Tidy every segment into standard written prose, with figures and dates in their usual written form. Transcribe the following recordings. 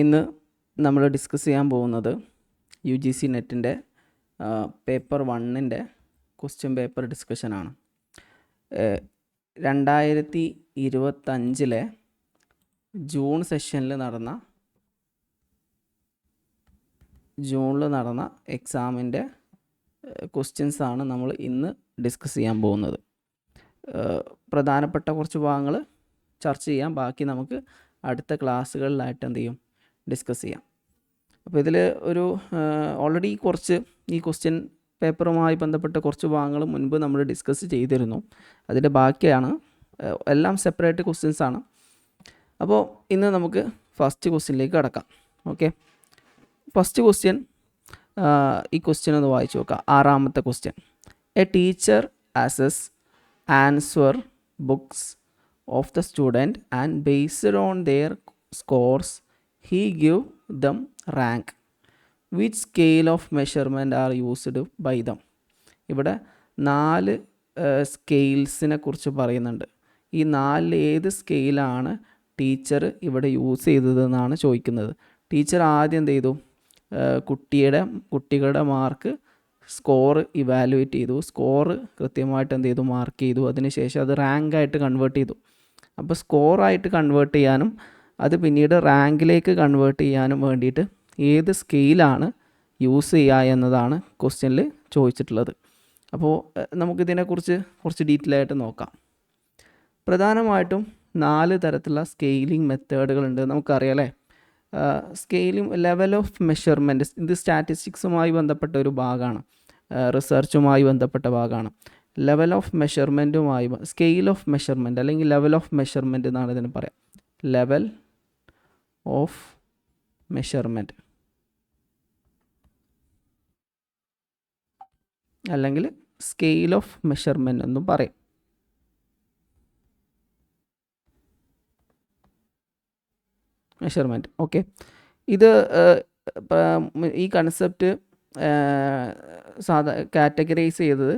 ഇന്ന് നമ്മൾ ഡിസ്കസ് ചെയ്യാൻ പോകുന്നത് UGC നെറ്റിൻ്റെ പേപ്പർ 1ൻ്റെ ക്വസ്റ്റ്യൻ പേപ്പർ ഡിസ്കഷനാണ്. 2025 ജൂൺ സെഷനിൽ നടന്ന എക്സാമിൻ്റെ ക്വസ്റ്റ്യൻസാണ് നമ്മൾ ഇന്ന് ഡിസ്കസ് ചെയ്യാൻ പോകുന്നത്. പ്രധാനപ്പെട്ട കുറച്ച് ഭാഗങ്ങൾ ചർച്ച ചെയ്യാം, ബാക്കി നമുക്ക് അടുത്ത ക്ലാസ്സുകളിലായിട്ട് എന്ത് ചെയ്യും, ഡിസ്കസ് ചെയ്യാം. അപ്പോൾ ഇതിൽ ഒരു ഓൾറെഡി കുറച്ച് ഈ ക്വസ്റ്റ്യൻ പേപ്പറുമായി ബന്ധപ്പെട്ട കുറച്ച് ഭാഗങ്ങൾ മുൻപ് നമ്മൾ ഡിസ്കസ് ചെയ്തിരുന്നു. അതിൻ്റെ ബാക്കിയാണ്, എല്ലാം സെപ്പറേറ്റ് ക്വസ്റ്റ്യൻസ് ആണ്. അപ്പോൾ ഇന്ന് നമുക്ക് ഫസ്റ്റ് ക്വസ്റ്റ്യനിലേക്ക് കടക്കാം. ഓക്കെ, ഫസ്റ്റ് ക്വസ്റ്റ്യൻ, ഈ ക്വസ്റ്റ്യൻ ഒന്ന് വായിച്ചു നോക്കാം. 6ാമത്തെ question. A teacher assess answer books of the student and based on their scores he give them rank. Which scale of measurement are used by them? ഇവിടെ 4 സ്കെയിൽസിനെ കുറിച്ച് പറയുന്നുണ്ട്. ഈ 4 ഏത് സ്കെയിലാണ് ടീച്ചർ ഇവിടെ യൂസ് ചെയ്തതെന്നാണ് ചോദിക്കുന്നത്. ടീച്ചർ ആദ്യം എന്ത് ചെയ്തു, കുട്ടികളുടെ മാർക്ക് സ്കോർ ഇവാലുവേറ്റ് ചെയ്തു. സ്കോർ കൃത്യമായിട്ട് എന്ത് ചെയ്തു, മാർക്ക് ചെയ്തു. അതിനുശേഷം അത് റാങ്കായിട്ട് കൺവേർട്ട് ചെയ്തു. അപ്പോൾ സ്കോറായിട്ട് കൺവേർട്ട് ചെയ്യാനും അത് പിന്നീട് റാങ്കിലേക്ക് കൺവേർട്ട് ചെയ്യാനും വേണ്ടിയിട്ട് ഏത് സ്കെയിലാണ് യൂസ് ചെയ്യുക എന്നതാണ് ക്വസ്റ്റ്യനിൽ ചോദിച്ചിട്ടുള്ളത്. അപ്പോൾ നമുക്കിതിനെക്കുറിച്ച് കുറച്ച് ഡീറ്റെയിൽ ആയിട്ട് നോക്കാം. പ്രധാനമായിട്ടും 4 തരത്തിലുള്ള സ്കെയിലിംഗ് മെത്തേഡുകളുണ്ട്. നമുക്കറിയാം അല്ലേ, സ്കെയിലിംഗ് ലെവൽ ഓഫ് മെഷർമെൻറ്റ്, ഇത് സ്റ്റാറ്റിസ്റ്റിക്സുമായി ബന്ധപ്പെട്ട ഒരു ഭാഗമാണ്, റിസർച്ചുമായി ബന്ധപ്പെട്ട ഭാഗമാണ്. ലെവൽ ഓഫ് മെഷർമെൻറ്റുമായി സ്കെയിൽ ഓഫ് മെഷർമെൻറ്റ് അല്ലെങ്കിൽ ലെവൽ ഓഫ് മെഷർമെൻറ്റ് എന്നാണ് ഇതിന് പറയാം. ലെവൽ ഓഫ് മെഷർമെൻറ്റ് അല്ലെങ്കിൽ സ്കെയിൽ ഓഫ് മെഷർമെൻറ്റ് എന്നും പറയും. മെഷർമെൻറ്റ്. ഓക്കെ, ഇത് ഈ കൺസെപ്റ്റ് കാറ്റഗറൈസ് ചെയ്തത്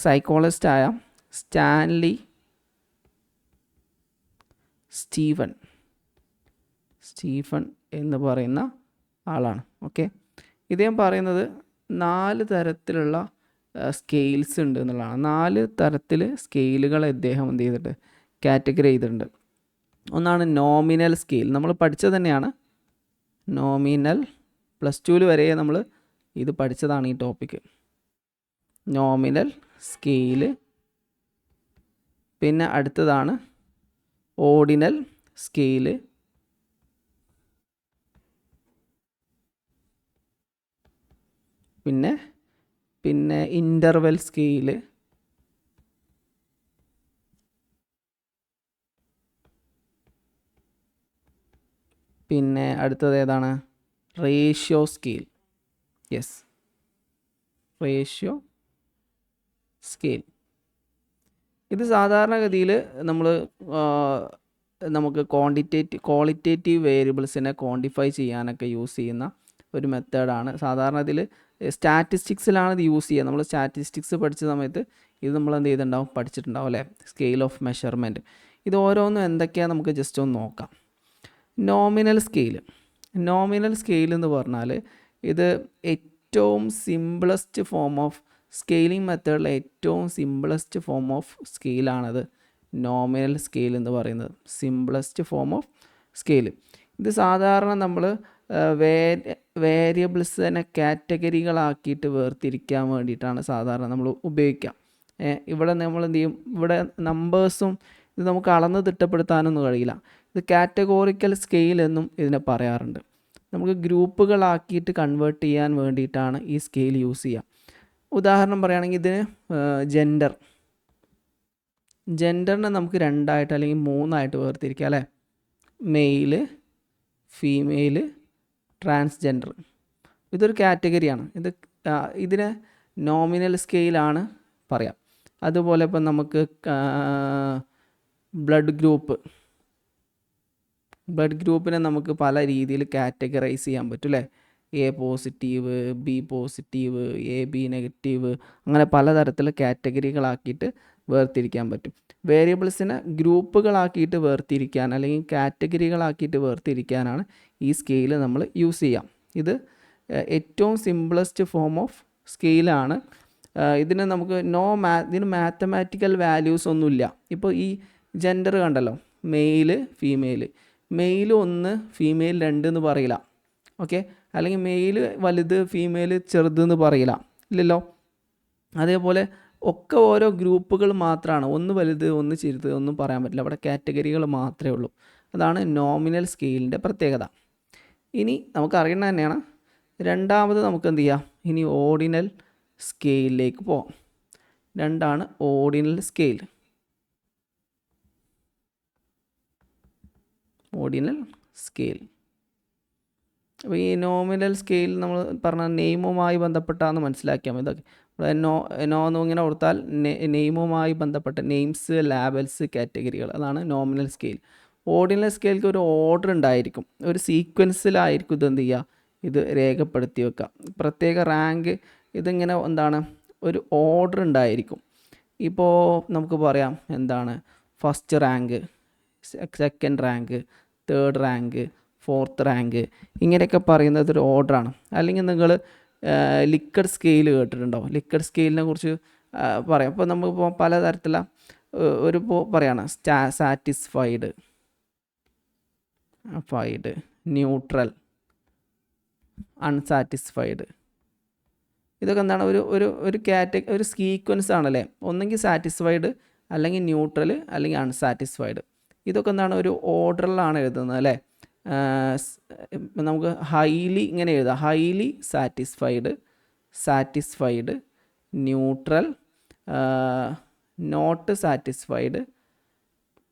സൈക്കോളജിസ്റ്റായ സ്റ്റാൻലി സ്റ്റീഫൻ എന്ന് പറയുന്ന ആളാണ്. ഓക്കെ, ഇദ്ദേഹം പറയുന്നത് 4 തരത്തിലുള്ള സ്കെയിൽസ് ഉണ്ട് എന്നുള്ളതാണ്. 4 തരത്തിൽ സ്കെയിലുകൾ അദ്ദേഹം എന്ത് ചെയ്തിട്ട് കാറ്റഗറി ചെയ്തിട്ടുണ്ട്. ഒന്നാണ് നോമിനൽ സ്കെയിൽ, നമ്മൾ പഠിച്ചത് തന്നെയാണ്. നോമിനൽ +2 വരെ നമ്മൾ ഇത് പഠിച്ചതാണ് ഈ ടോപ്പിക്ക്. Nominal scale. പിന്നെ അടുത്തതാണ് ഓർഡിനൽ സ്കെയില്. പിന്നെ ഇൻ്റർവെൽ സ്കെയില്. പിന്നെ അടുത്തത് ഏതാണ്, ratio scale. Yes, ratio scale. ഇത് സാധാരണഗതിയിൽ നമുക്ക് ക്വാളിറ്റേറ്റീവ് വേരിയബിൾസിനെ ക്വാണ്ടിഫൈ ചെയ്യാനൊക്കെ യൂസ് ചെയ്യുന്ന ഒരു മെത്തേഡാണ്. സാധാരണ ഇതിൽ സ്റ്റാറ്റിസ്റ്റിക്സിലാണ് ഇത് യൂസ് ചെയ്യുക. നമ്മൾ സ്റ്റാറ്റിസ്റ്റിക്സ് പഠിച്ച സമയത്ത് ഇത് നമ്മൾ എന്ത് ചെയ്തിട്ടുണ്ടാവും, പഠിച്ചിട്ടുണ്ടാവും അല്ലേ, സ്കെയിൽ ഓഫ് മെഷർമെൻറ്റ്. ഇത് ഓരോന്നും എന്തൊക്കെയാണ് നമുക്ക് ജസ്റ്റ് ഒന്ന് നോക്കാം. നോമിനൽ സ്കെയിൽ എന്ന് പറഞ്ഞാൽ ഇത് ഏറ്റവും സിംപിളസ്റ്റ് ഫോം ഓഫ് സ്കെയിലിംഗ് മെത്തേഡിലെ ഏറ്റവും സിംപിളസ്റ്റ് ഫോം ഓഫ് സ്കെയിലാണത് നോമിനൽ സ്കെയിൽ എന്ന് പറയുന്നത്. Simplest form of scale. ഇത് സാധാരണ നമ്മൾ വേരിയബിൾസിനെ കാറ്റഗറികളാക്കിയിട്ട് വേർതിരിക്കാൻ വേണ്ടിയിട്ടാണ് സാധാരണ നമ്മൾ ഉപയോഗിക്കുക. ഇവിടെ നമ്മൾ എന്ത് ചെയ്യും, ഇവിടെ നമ്പേഴ്സും ഇത് നമുക്ക് അളന്ന് തിട്ടപ്പെടുത്താനൊന്നും കഴിയില്ല. ഇത് കാറ്റഗോറിക്കൽ സ്കെയിൽ എന്നും ഇതിനെ പറയാറുണ്ട്. നമുക്ക് ഗ്രൂപ്പുകളാക്കിയിട്ട് കൺവേർട്ട് ചെയ്യാൻ വേണ്ടിയിട്ടാണ് ഈ സ്കെയിൽ യൂസ് ചെയ്യുക. ഉദാഹരണം പറയുകയാണെങ്കിൽ ഇതിന് ജെൻഡറിനെ നമുക്ക് 2 അല്ലെങ്കിൽ 3 വേർതിരിക്കാം അല്ലേ. Mail, female, transgender. ഇതൊരു കാറ്റഗറിയാണ്. ഇതിന് നോമിനൽ സ്കെയിലാണ് പറയാം. അതുപോലെ ഇപ്പം നമുക്ക് ബ്ലഡ് ഗ്രൂപ്പിനെ നമുക്ക് പല രീതിയിൽ കാറ്റഗറൈസ് ചെയ്യാൻ പറ്റും അല്ലേ. A positive, B positive, AB negative, അങ്ങനെ പലതരത്തിലുള്ള കാറ്റഗറികളാക്കിയിട്ട് വേർതിരിക്കാൻ പറ്റും. വേരിയബിൾസിനെ ഗ്രൂപ്പുകളാക്കിയിട്ട് വേർതിരിക്കാൻ അല്ലെങ്കിൽ കാറ്റഗറികളാക്കിയിട്ട് വേർതിരിക്കാനാണ് ഈ സ്കെയിൽ നമ്മൾ യൂസ് ചെയ്യാം. ഇത് ഏറ്റവും സിംപിളസ്റ്റ് ഫോം ഓഫ് സ്കെയിലാണ്. ഇതിന് നമുക്ക് ഇതിന് മാത്തമാറ്റിക്കൽ വാല്യൂസ് ഒന്നുമില്ല. ഇപ്പോൾ ഈ ജെൻഡർ കണ്ടല്ലോ, മെയില് ഫീമെയിൽ, മെയിൽ 1 ഫീമെയിൽ 2 എന്ന് പറയില്ല. ഓക്കെ, അല്ലെങ്കിൽ മെയിൽ വലുത് ഫീമെയിൽ ചെറുത് എന്ന് പറയില്ല, ഇല്ലല്ലോ. അതേപോലെ ഒക്കെ ഓരോ ഗ്രൂപ്പുകൾ മാത്രമാണ്, ഒന്ന് വലുത് ഒന്ന് ചെറുത് ഒന്നും പറയാൻ പറ്റില്ല. അവിടെ കാറ്റഗറികൾ മാത്രമേ ഉള്ളൂ. അതാണ് നോമിനൽ സ്കെയിലിൻ്റെ പ്രത്യേകത. ഇനി നമുക്കറിയണ തന്നെയാണ്. രണ്ടാമത് നമുക്ക് എന്ത് ചെയ്യാം, ഇനി ഓർഡിനൽ സ്കെയിലിലേക്ക് പോകാം. 2 ഓർഡിനൽ സ്കെയിൽ. Ordinal scale. അപ്പോൾ ഈ നോമിനൽ സ്കെയിൽ നമ്മൾ പറഞ്ഞ നെയിമുമായി ബന്ധപ്പെട്ടാന്ന് മനസ്സിലാക്കിയാൽ മതി. ഇതൊക്കെ നോ എന്ന് ഇങ്ങനെ കൊടുത്താൽ നെയിമുമായി ബന്ധപ്പെട്ട നെയിംസ്, ലാബൽസ്, കാറ്റഗറികൾ, അതാണ് നോമിനൽ സ്കെയിൽ. ഓർഡിനൽ സ്കെയിൽക്ക് ഒരു ഓർഡർ ഉണ്ടായിരിക്കും, ഒരു സീക്വൻസിലായിരിക്കും ഇത് എന്ത് ചെയ്യുക, ഇത് രേഖപ്പെടുത്തി വെക്കുക. പ്രത്യേക റാങ്ക് ഇതിങ്ങനെ എന്താണ് ഒരു ഓർഡർ ഉണ്ടായിരിക്കും. ഇപ്പോൾ നമുക്ക് പറയാം എന്താണ് first rank, second rank, third rank, fourth rank, ഇങ്ങനെയൊക്കെ പറയുന്നത് ഒരു ഓർഡറാണ്. അല്ലെങ്കിൽ നിങ്ങൾ ലിക്കഡ് സ്കെയിൽ കേട്ടിട്ടുണ്ടോ? ലിക്കഡ് സ്കെയിലിനെ കുറിച്ച് പറയാം. ഇപ്പോൾ നമുക്കിപ്പോൾ പലതരത്തിലുള്ള ഒരു പറയാണ് സാറ്റിസ്ഫൈഡ്, ന്യൂട്രൽ, അൺസാറ്റിസ്ഫൈഡ്. ഇതൊക്കെ എന്താണ് ഒരു സീക്വൻസ് ആണല്ലേ. ഒന്നെങ്കിൽ സാറ്റിസ്ഫൈഡ്, അല്ലെങ്കിൽ ന്യൂട്രൽ, അല്ലെങ്കിൽ അൺസാറ്റിസ്ഫൈഡ്. ഇതൊക്കെ എന്താണ് ഒരു ഓർഡറിലാണ് എഴുതുന്നത് അല്ലേ. നമുക്ക് ഹൈലി ഇങ്ങനെ എഴുതാം, highly satisfied, neutral, not satisfied,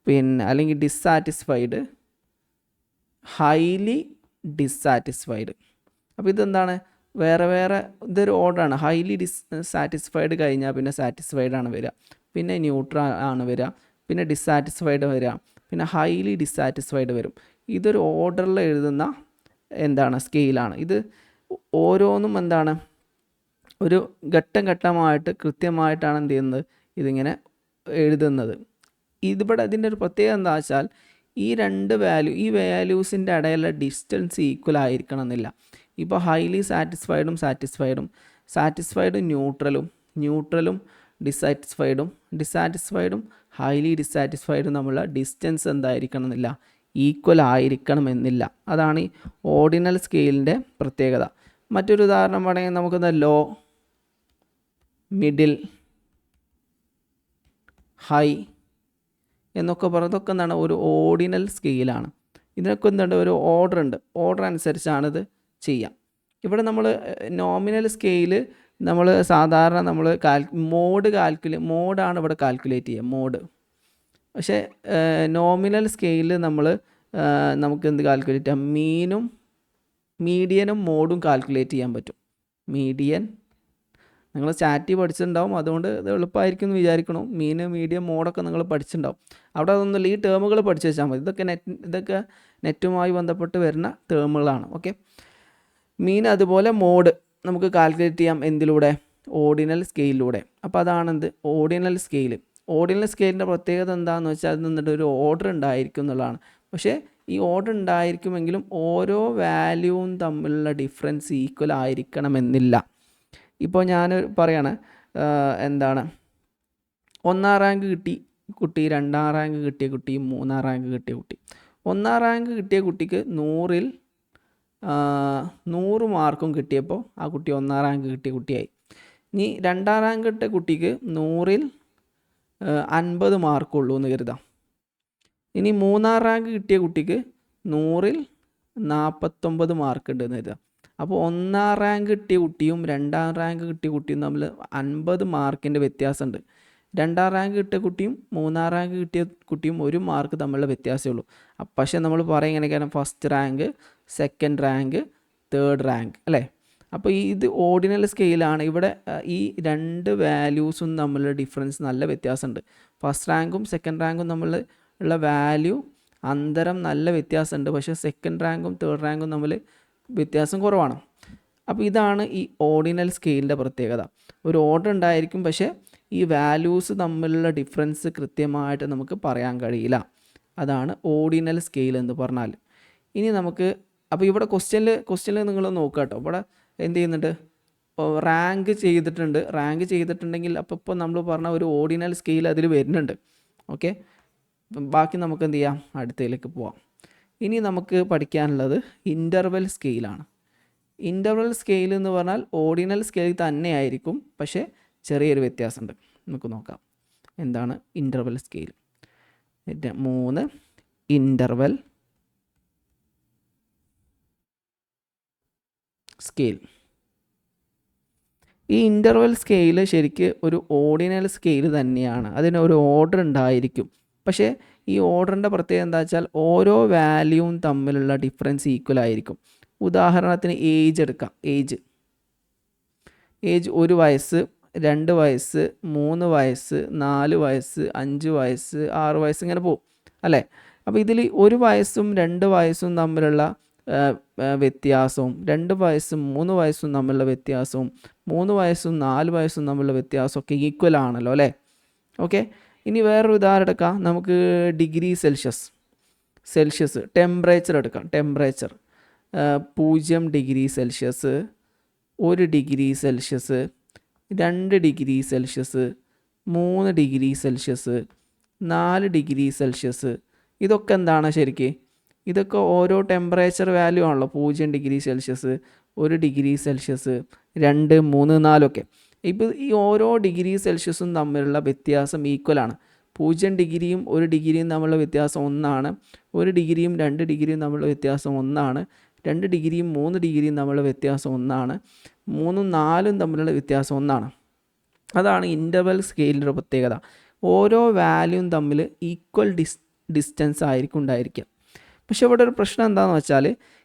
പിന്നെ അല്ലെങ്കിൽ ഡിസ്സാറ്റിസ്ഫൈഡ്, ഹൈലി ഡിസ്സാറ്റിസ്ഫൈഡ്. അപ്പോൾ ഇതെന്താണ് വേറെ വേറെ ഇതൊരു ഓർഡറാണ്. ഹൈലി സാറ്റിസ്ഫൈഡ് കഴിഞ്ഞാൽ പിന്നെ സാറ്റിസ്ഫൈഡ് ആണ് വരിക, പിന്നെ ന്യൂട്രൽ ആണ് വരിക, പിന്നെ ഡിസ്സാറ്റിസ്ഫൈഡ് വരിക, പിന്നെ ഹൈലി ഡിസ്സാറ്റിസ്ഫൈഡ് വരും. ഇതൊരു ഓർഡറിൽ എഴുതുന്ന എന്താണ് സ്കെയിലാണ്. ഇത് ഓരോന്നും എന്താണ് ഒരു ഘട്ടം ഘട്ടമായിട്ട് കൃത്യമായിട്ടാണ് എന്ത് ചെയ്യുന്നത്, ഇതിങ്ങനെ എഴുതുന്നത്. ഇതിൻ്റെ ഒരു പ്രത്യേകത എന്താ വെച്ചാൽ ഈ ഈ വാല്യൂസിൻ്റെ ഇടയിലുള്ള ഡിസ്റ്റൻസ് ഈക്വൽ ആയിരിക്കണം എന്നില്ല. ഇപ്പോൾ ഹൈലി സാറ്റിസ്ഫൈഡും സാറ്റിസ്ഫൈഡും ന്യൂട്രലും ഡിസ്സാറ്റിസ്ഫൈഡും ഹൈലി ഡിസ്സാറ്റിസ്ഫൈഡും തമ്മിലുള്ള ഡിസ്റ്റൻസ് എന്തായിരിക്കണം എന്നില്ല, ഈക്വൽ ആയിരിക്കണം എന്നില്ല. അതാണ് ഈ ഓർഡിനൽ സ്കെയിലിൻ്റെ പ്രത്യേകത. മറ്റൊരു ഉദാഹരണം പറയുകയാണെങ്കിൽ നമുക്കെന്താ ലോ, മിഡിൽ, ഹൈ എന്നൊക്കെ പറയുന്നതൊക്കെ എന്താണ് ഒരു ഓർഡിനൽ സ്കെയിലാണ്. ഇതിനൊക്കെ എന്തുണ്ട്, ഒരു ഓർഡർ ഉണ്ട്. ഓർഡർ അനുസരിച്ചാണ് ഇത് ചെയ്യാം. ഇവിടെ നമ്മൾ നോമിനൽ സ്കെയിൽ നമ്മൾ സാധാരണ നമ്മൾ മോഡാണ് ഇവിടെ കാൽക്കുലേറ്റ് ചെയ്യുക, മോഡ്. പക്ഷേ നോമിനൽ സ്കെയിലിൽ നമുക്ക് എന്ത് കാൽക്കുലേറ്റ് ചെയ്യാം, മീഡിയനും മോഡും കാൽക്കുലേറ്റ് ചെയ്യാൻ പറ്റും. മീഡിയൻ നിങ്ങൾ ചാറ്റ് പഠിച്ചിട്ടുണ്ടാവും, അതുകൊണ്ട് ഇത് എളുപ്പമായിരിക്കും എന്ന് വിചാരിക്കണം. മീഡിയം, മോഡൊക്കെ നിങ്ങൾ പഠിച്ചിട്ടുണ്ടാവും. അവിടെ അതൊന്നുമില്ല, ഈ ടേമുകൾ പഠിച്ചു വെച്ചാൽ മതി. ഇതൊക്കെ നെറ്റുമായി ബന്ധപ്പെട്ട് വരുന്ന ടേമുകളാണ്. ഓക്കെ, അതുപോലെ മോഡ് നമുക്ക് കാൽക്കുലേറ്റ് ചെയ്യാം എന്തിലൂടെ, ഓർഡിനൽ സ്കെയിലിലൂടെ. അപ്പോൾ അതാണെന്ത് ഓർഡിനൽ സ്കെയിൽ. ഓർഡിനൽ സ്കെയിലിൻ്റെ പ്രത്യേകത എന്താണെന്ന് വെച്ചാൽ അത് നിന്നിട്ട് ഒരു ഓർഡർ ഉണ്ടായിരിക്കും എന്നുള്ളതാണ്. പക്ഷേ ഈ ഓർഡർ ഉണ്ടായിരിക്കുമെങ്കിലും ഓരോ വാല്യൂവും തമ്മിലുള്ള ഡിഫറൻസ് ഈക്വൽ ആയിരിക്കണമെന്നില്ല. ഇപ്പോൾ ഞാൻ പറയാണ് എന്താണ് 1ാം റാങ്ക് കിട്ടി കുട്ടി, 2ാം റാങ്ക് കിട്ടിയ കുട്ടി, 3ാം റാങ്ക് കിട്ടിയ കുട്ടി. 1ാം റാങ്ക് കിട്ടിയ കുട്ടിക്ക് 100ൽ 100 മാർക്കും കിട്ടിയപ്പോൾ ആ കുട്ടി 1ാം റാങ്ക് കിട്ടിയ കുട്ടിയായി. ഇനി 2ാം റാങ്ക് കിട്ടിയ കുട്ടിക്ക് 100ൽ 50 മാർക്കുള്ളൂ എന്ന് കരുതാം. ഇനി 3ാം റാങ്ക് കിട്ടിയ കുട്ടിക്ക് 100ൽ 49 മാർക്ക് ഉണ്ടെന്ന് കരുതാം. അപ്പോൾ 1ാം റാങ്ക് കിട്ടിയ കുട്ടിയും 2ാം റാങ്ക് കിട്ടിയ കുട്ടിയും തമ്മിൽ 50 മാർക്കിൻ്റെ വ്യത്യാസമുണ്ട്. 2ാം റാങ്ക് കിട്ടിയ കുട്ടിയും 3ാം റാങ്ക് കിട്ടിയ കുട്ടിയും 1 മാർക്ക് തമ്മിലുള്ള വ്യത്യാസമേ ഉള്ളൂ. പക്ഷേ നമ്മൾ പറയും ഇങ്ങനെയൊക്കെയാണ് first rank, second rank, third rank അല്ലേ. അപ്പോൾ ഇത് ഓർഡിനൽ സ്കെയിലാണ്. ഇവിടെ ഈ 2 വാല്യൂസും തമ്മിലുള്ള ഡിഫറൻസ് നല്ല വ്യത്യാസമുണ്ട്. ഫസ്റ്റ് റാങ്കും സെക്കൻഡ് റാങ്കും തമ്മിലുള്ള വാല്യൂ അന്തരം നല്ല വ്യത്യാസമുണ്ട്. പക്ഷേ സെക്കൻഡ് റാങ്കും തേർഡ് റാങ്കും തമ്മിൽ വ്യത്യാസം കുറവാണ്. അപ്പോൾ ഇതാണ് ഈ ഓർഡിനൽ സ്കെയിലിൻ്റെ പ്രത്യേകത. ഒരു ഓർഡർ ഉണ്ടായിരിക്കും, പക്ഷേ ഈ വാല്യൂസ് തമ്മിലുള്ള ഡിഫറൻസ് കൃത്യമായിട്ട് നമുക്ക് പറയാൻ കഴിയില്ല. അതാണ് ഓർഡിനൽ സ്കെയിൽ എന്ന് പറഞ്ഞാൽ. ഇനി നമുക്ക് അപ്പോൾ ഇവിടെ ക്വസ്റ്റ്യനിൽ നിങ്ങൾ നോക്കുക കേട്ടോ. ഇവിടെ എന്ത് ചെയ്യുന്നുണ്ട്, റാങ്ക് ചെയ്തിട്ടുണ്ടെങ്കിൽ അപ്പോൾ ഇപ്പോൾ നമ്മൾ പറഞ്ഞ ഒരു ഓർഡിനൽ സ്കെയിൽ അതിൽ വരുന്നുണ്ട്. ഓക്കെ, ബാക്കി നമുക്ക് എന്ത് ചെയ്യാം, അടുത്തതിലേക്ക് പോവാം. ഇനി നമുക്ക് പഠിക്കാനുള്ളത് ഇൻ്റർവെൽ സ്കെയിലാണ്. ഇൻ്റർവെൽ സ്കെയിൽ എന്ന് പറഞ്ഞാൽ ഓർഡിനൽ സ്കെയിൽ തന്നെയായിരിക്കും, പക്ഷേ ചെറിയൊരു വ്യത്യാസമുണ്ട്. നമുക്ക് നോക്കാം എന്താണ് ഇൻ്റർവെൽ സ്കെയിൽ. 3 interval scale. ഈ ഇൻ്റർവെൽ സ്കെയിൽ ശരിക്ക് ഒരു ഓർഡിനൽ സ്കെയിൽ തന്നെയാണ്. അതിന് ഒരു ഓർഡർ ഉണ്ടായിരിക്കും. പക്ഷേ ഈ ഓർഡറിൻ്റെ പ്രത്യേകത എന്താ വെച്ചാൽ ഓരോ വാല്യൂവും തമ്മിലുള്ള ഡിഫറൻസ് ഈക്വൽ ആയിരിക്കും. ഉദാഹരണത്തിന് ഏജ് എടുക്കാം. ഏജ് 1 വയസ്സ്, 2 വയസ്സ്, 3 വയസ്സ്, 4 വയസ്സ്, 5 വയസ്സ്, 6 വയസ്സ്, ഇങ്ങനെ പോകും അല്ലേ. അപ്പോൾ ഇതിൽ 1 വയസ്സും 2 വയസ്സും തമ്മിലുള്ള വ്യത്യാസവും 2 വയസ്സും 3 വയസ്സും തമ്മിലുള്ള വ്യത്യാസവും 3 വയസ്സും 4 വയസ്സും തമ്മിലുള്ള വ്യത്യാസമൊക്കെ ഈക്വൽ ആണല്ലോ അല്ലേ. ഓക്കെ, ഇനി വേറൊരു ഉദാഹരണം എടുക്കാം. നമുക്ക് ഡിഗ്രി സെൽഷ്യസ് ടെമ്പറേച്ചർ എടുക്കാം. Temperature 0 degree Celsius, 1 degree Celsius, 2 degree Celsius, 3 degree Celsius, 4 degree Celsius. ഇതൊക്കെ എന്താണ് ശരിക്ക്, ഇതൊക്കെ ഓരോ ടെമ്പറേച്ചർ വാല്യൂ ആണല്ലോ. 0 ഡിഗ്രി സെൽഷ്യസ്, 1 ഡിഗ്രി സെൽഷ്യസ്, 2, 3, 4 ഒക്കെ. ഇപ്പോൾ ഈ ഓരോ ഡിഗ്രി സെൽഷ്യസും തമ്മിലുള്ള വ്യത്യാസം ഈക്വലാണ്. 0 ഡിഗ്രിയും 1 ഡിഗ്രിയും തമ്മിലുള്ള വ്യത്യാസം 1 ആണ്. 1 ഡിഗ്രിയും 2 ഡിഗ്രിയും തമ്മിലുള്ള വ്യത്യാസം 1 ആണ്. 2 ഡിഗ്രിയും 3 ഡിഗ്രിയും തമ്മിലുള്ള വ്യത്യാസം 1 ആണ്. 3ഉം 4ഉം തമ്മിലുള്ള വ്യത്യാസം 1 ആണ്. അതാണ് ഇൻ്റർവെൽ സ്കെയിലിൻ്റെ പ്രത്യേകത. ഓരോ വാല്യൂവും തമ്മിൽ ഈക്വൽ ഡിസ്റ്റൻസ് ആയിരിക്കും ഉണ്ടായിരിക്കുക. പക്ഷേ ഇവിടെ ഒരു പ്രശ്നം എന്താണെന്ന് വെച്ചാൽ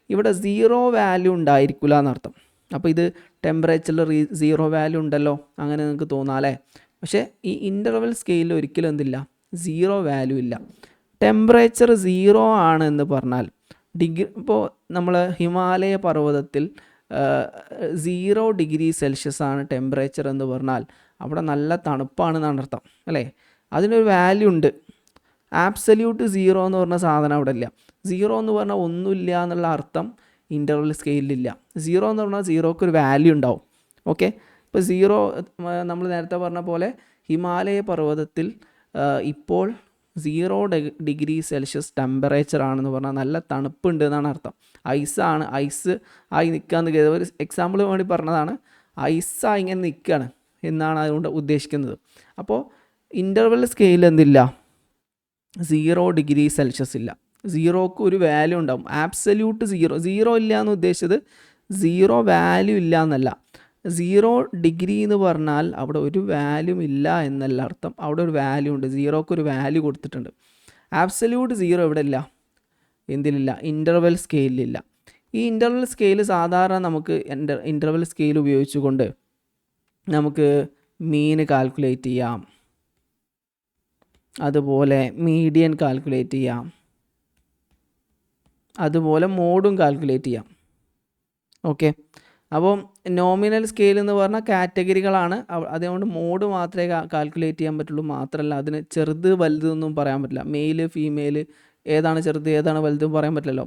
ഇവിടെ 0 വാല്യൂ ഉണ്ടായിരിക്കില്ല എന്നർത്ഥം. അപ്പോൾ ഇത് ടെമ്പറേച്ചറിൽ 0 വാല്യൂ ഉണ്ടല്ലോ അങ്ങനെ നിങ്ങൾക്ക് തോന്നാമല്ലേ. പക്ഷേ ഈ ഇൻ്റർവെൽ സ്കെയിലിൽ ഒരിക്കലും എന്തില്ല, 0 വാല്യൂ ഇല്ല. ടെമ്പറേച്ചർ 0 ആണ് എന്ന് പറഞ്ഞാൽ ഇപ്പോൾ നമ്മൾ ഹിമാലയ പർവ്വതത്തിൽ 0 ഡിഗ്രി സെൽഷ്യസ് ആണ് ടെമ്പറേച്ചർ എന്ന് പറഞ്ഞാൽ അവിടെ നല്ല തണുപ്പാണെന്നാണ് അർത്ഥം അല്ലേ. അതിനൊരു വാല്യൂ ഉണ്ട്. ആബ്സല്യൂട്ട് 0 എന്ന് പറഞ്ഞ സാധനം അവിടെ ഇല്ല. 0 എന്ന് പറഞ്ഞാൽ ഒന്നുമില്ല എന്നുള്ള അർത്ഥം ഇൻ്റർവെൽ സ്കെയിലില്ല. 0 എന്ന് പറഞ്ഞാൽ 0ക്ക് ഒരു വാല്യൂ ഉണ്ടാവും. ഓക്കെ, ഇപ്പോൾ 0 നമ്മൾ നേരത്തെ പറഞ്ഞ പോലെ ഹിമാലയ പർവ്വതത്തിൽ ഇപ്പോൾ 0 ഡിഗ്രി സെൽഷ്യസ് ടെമ്പറേച്ചർ ആണെന്ന് പറഞ്ഞാൽ നല്ല തണുപ്പുണ്ട് എന്നാണ് അർത്ഥം. ഐസ് ആയി നിൽക്കുകയെന്ന് കരുതുക. ഒരു എക്സാമ്പിൾ വേണ്ടി പറഞ്ഞതാണ്. ഐസായി ഇങ്ങനെ നിൽക്കുകയാണ് എന്നാണ് അതുകൊണ്ട് ഉദ്ദേശിക്കുന്നത്. അപ്പോൾ ഇൻ്റർവെൽ സ്കെയിൽ എന്തില്ല, 0 ഡിഗ്രി സെൽഷ്യസ് ഇല്ല. 0ക്ക് ഒരു വാല്യൂ ഉണ്ടാവും. ആബ്സല്യൂട്ട് 0 ഇല്ല എന്ന് ഉദ്ദേശിച്ചത് 0 വാല്യൂ ഇല്ല എന്നല്ല. 0 ഡിഗ്രി എന്ന് പറഞ്ഞാൽ അവിടെ ഒരു വാല്യൂ ഇല്ല എന്നല്ല അർത്ഥം. അവിടെ ഒരു വാല്യൂ ഉണ്ട്. 0ക്ക് ഒരു വാല്യൂ കൊടുത്തിട്ടുണ്ട്. ആബ്സല്യൂട്ട് 0 എവിടെ ഇല്ല, എന്തിലില്ല, ഇൻ്റർവെൽ സ്കെയിലില്ല. ഈ ഇൻ്റർവെൽ സ്കെയിൽ സാധാരണ നമുക്ക് ഇൻ്റർവെൽ സ്കെയിൽ ഉപയോഗിച്ചുകൊണ്ട് നമുക്ക് മീൻ കാൽക്കുലേറ്റ് ചെയ്യാം, അതുപോലെ മീഡിയൻ കാൽക്കുലേറ്റ് ചെയ്യാം, അതുപോലെ മോഡും കാൽക്കുലേറ്റ് ചെയ്യാം. ഓക്കെ, അപ്പം നോമിനൽ സ്കെയിൽ എന്ന് പറഞ്ഞാൽ കാറ്റഗറികളാണ്. അതുകൊണ്ട് മോഡ് മാത്രമേ കാൽക്കുലേറ്റ് ചെയ്യാൻ പറ്റുള്ളൂ. മാത്രമല്ല അതിന് ചെറുത് വലുതൊന്നും പറയാൻ പറ്റില്ല. മെയിൽ ഫീമെയിൽ ഏതാണ് ചെറുത് ഏതാണ് വലുതെന്ന് പറയാൻ പറ്റില്ലല്ലോ.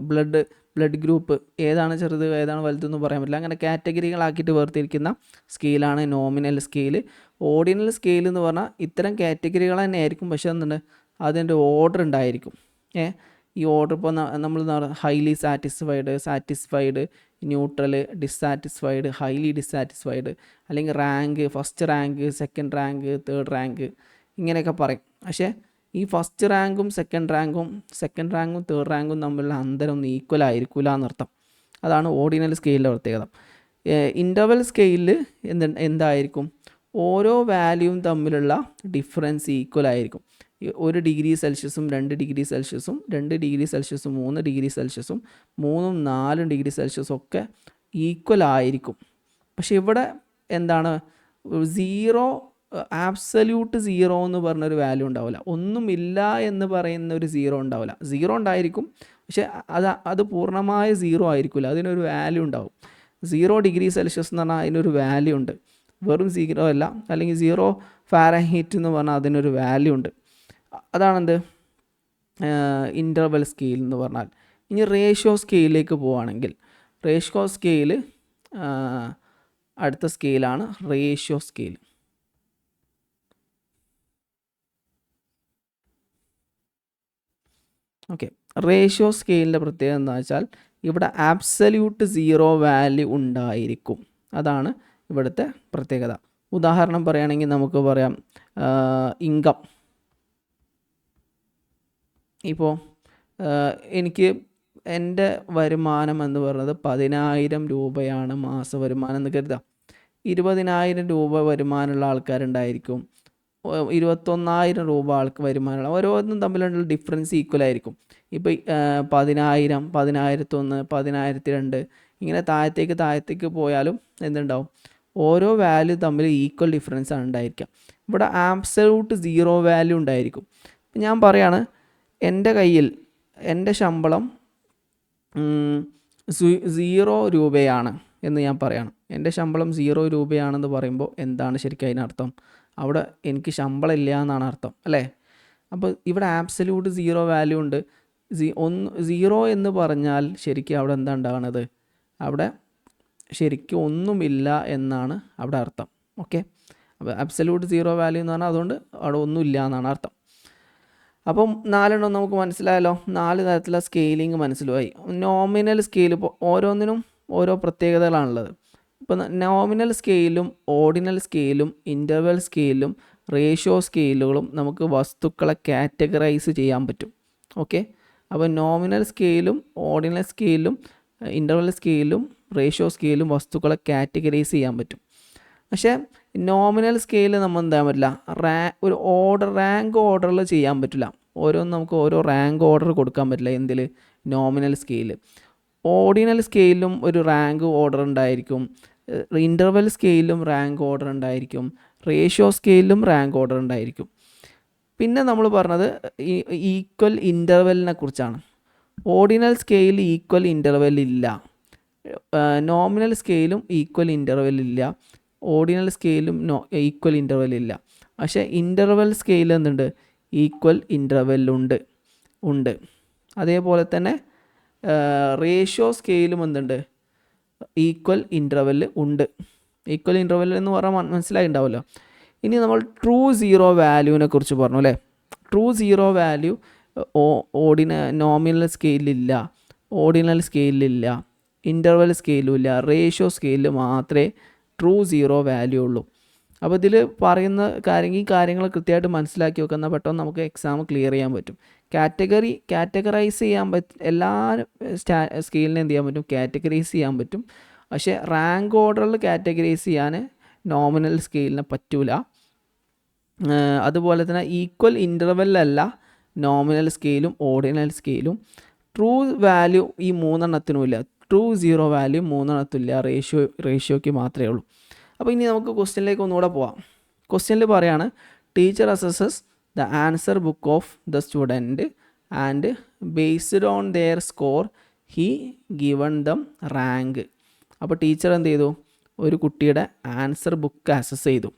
ബ്ലഡ് ഗ്രൂപ്പ് ഏതാണ് ചെറുത് ഏതാണ് വലുതെന്ന് പറയാൻ പറ്റില്ല. അങ്ങനെ കാറ്റഗറികളാക്കിയിട്ട് വേർതിരിക്കുന്ന സ്കെയിലാണ് നോമിനൽ സ്കെയിൽ. ഓർഡിനൽ സ്കെയിൽ എന്ന് പറഞ്ഞാൽ ഇത്തരം കാറ്റഗറികൾ തന്നെ ആയിരിക്കും, പക്ഷേ എന്തുണ്ട്, അതിൻ്റെ ഓർഡർ ഉണ്ടായിരിക്കും. ഈ ഓർഡർ ഇപ്പോൾ നമ്മൾ highly satisfied, neutral, dissatisfied, highly dissatisfied, അല്ലെങ്കിൽ rank, first rank, second rank, third rank, ഇങ്ങനെയൊക്കെ പറയും. പക്ഷേ ഈ ഫസ്റ്റ് റാങ്കും സെക്കൻഡ് റാങ്കും തേർഡ് റാങ്കും തമ്മിലുള്ള അന്തരം ഒന്നും ഈക്വൽ ആയിരിക്കില്ല എന്നർത്ഥം. അതാണ് ഓർഡിനൽ സ്കെയിലിൻ്റെ പ്രത്യേകത. ഇൻ്റർവെൽ സ്കെയിലിൽ എന്തായിരിക്കും, ഓരോ വാല്യൂവും തമ്മിലുള്ള ഡിഫറൻസ് ഈക്വൽ ആയിരിക്കും. 1 ഡിഗ്രി സെൽഷ്യസും 2 ഡിഗ്രി സെൽഷ്യസും 2 ഡിഗ്രി സെൽഷ്യസും 3 ഡിഗ്രി സെൽഷ്യസും 3ഉം 4ഉം ഡിഗ്രി സെൽഷ്യസും ഒക്കെ ഈക്വൽ ആയിരിക്കും. പക്ഷെ ഇവിടെ എന്താണ്, 0 ആബ്സല്യൂട്ട് 0 എന്ന് പറഞ്ഞൊരു വാല്യൂ ഉണ്ടാവില്ല. ഒന്നുമില്ല എന്ന് പറയുന്ന ഒരു 0 ഉണ്ടാവില്ല. 0 ഉണ്ടായിരിക്കും, പക്ഷെ അത് പൂർണ്ണമായ 0 ആയിരിക്കില്ല. അതിനൊരു വാല്യൂ ഉണ്ടാവും. 0 ഡിഗ്രി സെൽഷ്യസ് എന്ന് പറഞ്ഞാൽ അതിനൊരു വാല്യൂ ഉണ്ട്. വെറും 0 അല്ല, അല്ലെങ്കിൽ 0 ഫാരൻഹീറ്റ് എന്ന് പറഞ്ഞാൽ അതിനൊരു വാല്യൂ ഉണ്ട്. അതാണെന്ത് ഇൻ്റർവെൽ സ്കെയിൽ എന്ന് പറഞ്ഞാൽ. ഇനി റേഷ്യോ സ്കെയിലിലേക്ക് പോവുകയാണെങ്കിൽ റേഷ്യോ സ്കെയിൽ അടുത്ത സ്കെയിലാണ് റേഷ്യോ സ്കെയിൽ. ഓക്കെ, റേഷ്യോ സ്കെയിലിൻ്റെ പ്രത്യേകത എന്താ വെച്ചാൽ ഇവിടെ ആബ്സല്യൂട്ട് 0 വാല്യൂ ഉണ്ടായിരിക്കും. അതാണ് ഇവിടുത്തെ പ്രത്യേകത. ഉദാഹരണം പറയുകയാണെങ്കിൽ നമുക്ക് പറയാം ഇൻകം. ഇപ്പോൾ എനിക്ക് എൻ്റെ വരുമാനം എന്ന് പറയുന്നത് 10,000 രൂപയാണ് മാസ വരുമാനം എന്ന് കരുതാം. 20,000 രൂപ വരുമാനമുള്ള ആൾക്കാരുണ്ടായിരിക്കും, 21,000 രൂപ ആൾക്ക് വരുമാനമുള്ള, ഓരോന്നും തമ്മിലുള്ള ഡിഫറൻസ് ഈക്വൽ ആയിരിക്കും. ഇപ്പോൾ 10,000, 10,001, 10,002 ഇങ്ങനെ താഴത്തേക്ക് പോയാലും എന്തുണ്ടാവും, ഓരോ വാല്യൂ തമ്മിൽ ഈക്വൽ ഡിഫറൻസ് ആണ് ഉണ്ടായിരിക്കുക. ഇവിടെ ആബ്സല്യൂട്ട് 0 വാല്യൂ ഉണ്ടായിരിക്കും. ഞാൻ പറയാണ് എൻ്റെ കയ്യിൽ എൻ്റെ ശമ്പളം 0 രൂപയാണ് എന്ന് ഞാൻ പറയണം. എൻ്റെ ശമ്പളം 0 രൂപയാണെന്ന് പറയുമ്പോൾ എന്താണ് ശരിക്കും അതിനർത്ഥം? അവിടെ എനിക്ക് ശമ്പളം ഇല്ല എന്നാണ് അർത്ഥം അല്ലേ? അപ്പോൾ ഇവിടെ ആബ്സല്യൂട്ട് 0 വാല്യൂ ഉണ്ട്. 0 എന്ന് പറഞ്ഞാൽ ശരിക്കും അവിടെ എന്താ ഉണ്ടാകുന്നത്? അവിടെ ശരിക്കും ഒന്നുമില്ല എന്നാണ് അവിടെ അർത്ഥം. ഓക്കെ, അപ്പോൾ ആബ്സല്യൂട്ട് 0 വാല്യൂ എന്ന് പറഞ്ഞാൽ അതുകൊണ്ട് അവിടെ ഒന്നുമില്ല എന്നാണ് അർത്ഥം. അപ്പം 4 നമുക്ക് മനസ്സിലായല്ലോ. 4 തരത്തിലുള്ള സ്കെയിലിംഗ് മനസ്സിലായി. നോമിനൽ സ്കെയിൽ ഇപ്പോൾ ഓരോന്നിനും ഓരോ പ്രത്യേകതകളാണുള്ളത്. ഇപ്പോൾ നോമിനൽ സ്കെയിലും ഓർഡിനൽ സ്കെയിലും ഇൻ്റർവെൽ സ്കെയിലും റേഷ്യോ സ്കെയിലുകളും നമുക്ക് വസ്തുക്കളെ കാറ്റഗറൈസ് ചെയ്യാൻ പറ്റും. ഓക്കെ, അപ്പോൾ നോമിനൽ സ്കെയിലും ഓർഡിനൽ സ്കെയിലും ഇൻ്റർവെൽ സ്കെയിലും റേഷ്യോ സ്കെയിലും വസ്തുക്കളെ കാറ്റഗറൈസ് ചെയ്യാൻ പറ്റും. പക്ഷേ നോമിനൽ സ്കെയിൽ നമ്മൾ എന്താ പറ്റില്ല, ഒരു റാങ്ക് ഓർഡറിൽ ചെയ്യാൻ പറ്റില്ല. ഓരോന്നും നമുക്ക് ഓരോ റാങ്ക് ഓർഡർ കൊടുക്കാൻ പറ്റില്ല. എന്തിൽ? Nominal scale. ഓർഡിനൽ സ്കെയിലും ഒരു റാങ്ക് ഓർഡർ ഉണ്ടായിരിക്കും, ഇൻ്റർവെൽ സ്കെയിലും റാങ്ക് ഓർഡർ ഉണ്ടായിരിക്കും, റേഷ്യോ സ്കെയിലും റാങ്ക് ഓർഡർ ഉണ്ടായിരിക്കും. പിന്നെ നമ്മൾ പറഞ്ഞത് ഈക്വൽ ഇൻ്റർവെല്ലിനെ കുറിച്ചാണ്. ഓർഡിനൽ സ്കെയിൽ ഈക്വൽ ഇൻ്റർവെൽ ഇല്ല, നോമിനൽ സ്കെയിലും ഈക്വൽ ഇൻ്റർവെൽ ഇല്ല, ഓർഡിനൽ സ്കെയിലും ഈക്വൽ ഇൻ്റർവെൽ ഇല്ല. പക്ഷേ ഇൻ്റർവെൽ സ്കെയിൽ എന്തുണ്ട്? ഈക്വൽ ഇൻ്റർവെല്ലുണ്ട്. അതേപോലെ തന്നെ റേഷ്യോ സ്കെയിലും എന്തുണ്ട്? ഈക്വൽ ഇൻ്റർവെൽ ഉണ്ട്. ഈക്വൽ ഇൻ്റർവെൽ എന്ന് പറഞ്ഞാൽ മനസ്സിലായിട്ടുണ്ടാവുമല്ലോ. ഇനി നമ്മൾ ട്രൂ 0 വാല്യൂവിനെ കുറിച്ച് പറഞ്ഞു അല്ലേ? ട്രൂ 0 വാല്യൂ നോമിനൽ സ്കെയിലില്ല, ഓർഡിനൽ സ്കെയിലില്ല, ഇൻ്റർവെൽ സ്കെയിലും ഇല്ല, റേഷ്യോ സ്കെയിലിൽ മാത്രമേ ട്രൂ 0 വാല്യൂ ഉള്ളൂ. അപ്പോൾ ഇതിൽ പറയുന്ന ഈ കാര്യങ്ങൾ കൃത്യമായിട്ട് മനസ്സിലാക്കി വെക്കുന്ന പെട്ടെന്ന് നമുക്ക് എക്സാം ക്ലിയർ ചെയ്യാൻ പറ്റും. കാറ്റഗറൈസ് ചെയ്യാൻ എല്ലാ സ്കെയിലിനെ എന്ത് ചെയ്യാൻ പറ്റും? കാറ്റഗറൈസ് ചെയ്യാൻ പറ്റും. പക്ഷേ റാങ്ക് ഓർഡറിൽ കാറ്റഗറൈസ് ചെയ്യാൻ നോമിനൽ സ്കെയിലിനെ പറ്റൂല. അതുപോലെ തന്നെ ഈക്വൽ ഇൻ്റർവെല്ലല്ല നോമിനൽ സ്കെയിലും ഓർഡിനൽ സ്കെയിലും. ട്രൂ വാല്യൂ ഈ 3 ട്രൂ 0 വാല്യൂ 3 റേഷ്യോയ്ക്ക് മാത്രമേ ഉള്ളൂ. അപ്പോൾ ഇനി നമുക്ക് ക്വസ്റ്റ്യനിലേക്ക് ഒന്നുകൂടെ പോവാം. ക്വസ്റ്റ്യനിൽ പറയാണ് teacher assesses the answer book of the student and based on their score he given dum rank. അപ്പോൾ ടീച്ചർ എന്ത് ചെയ്തു? ഒരു കുട്ടിയുടെ ആൻസർ ബുക്ക് അസസ് ചെയ്തു.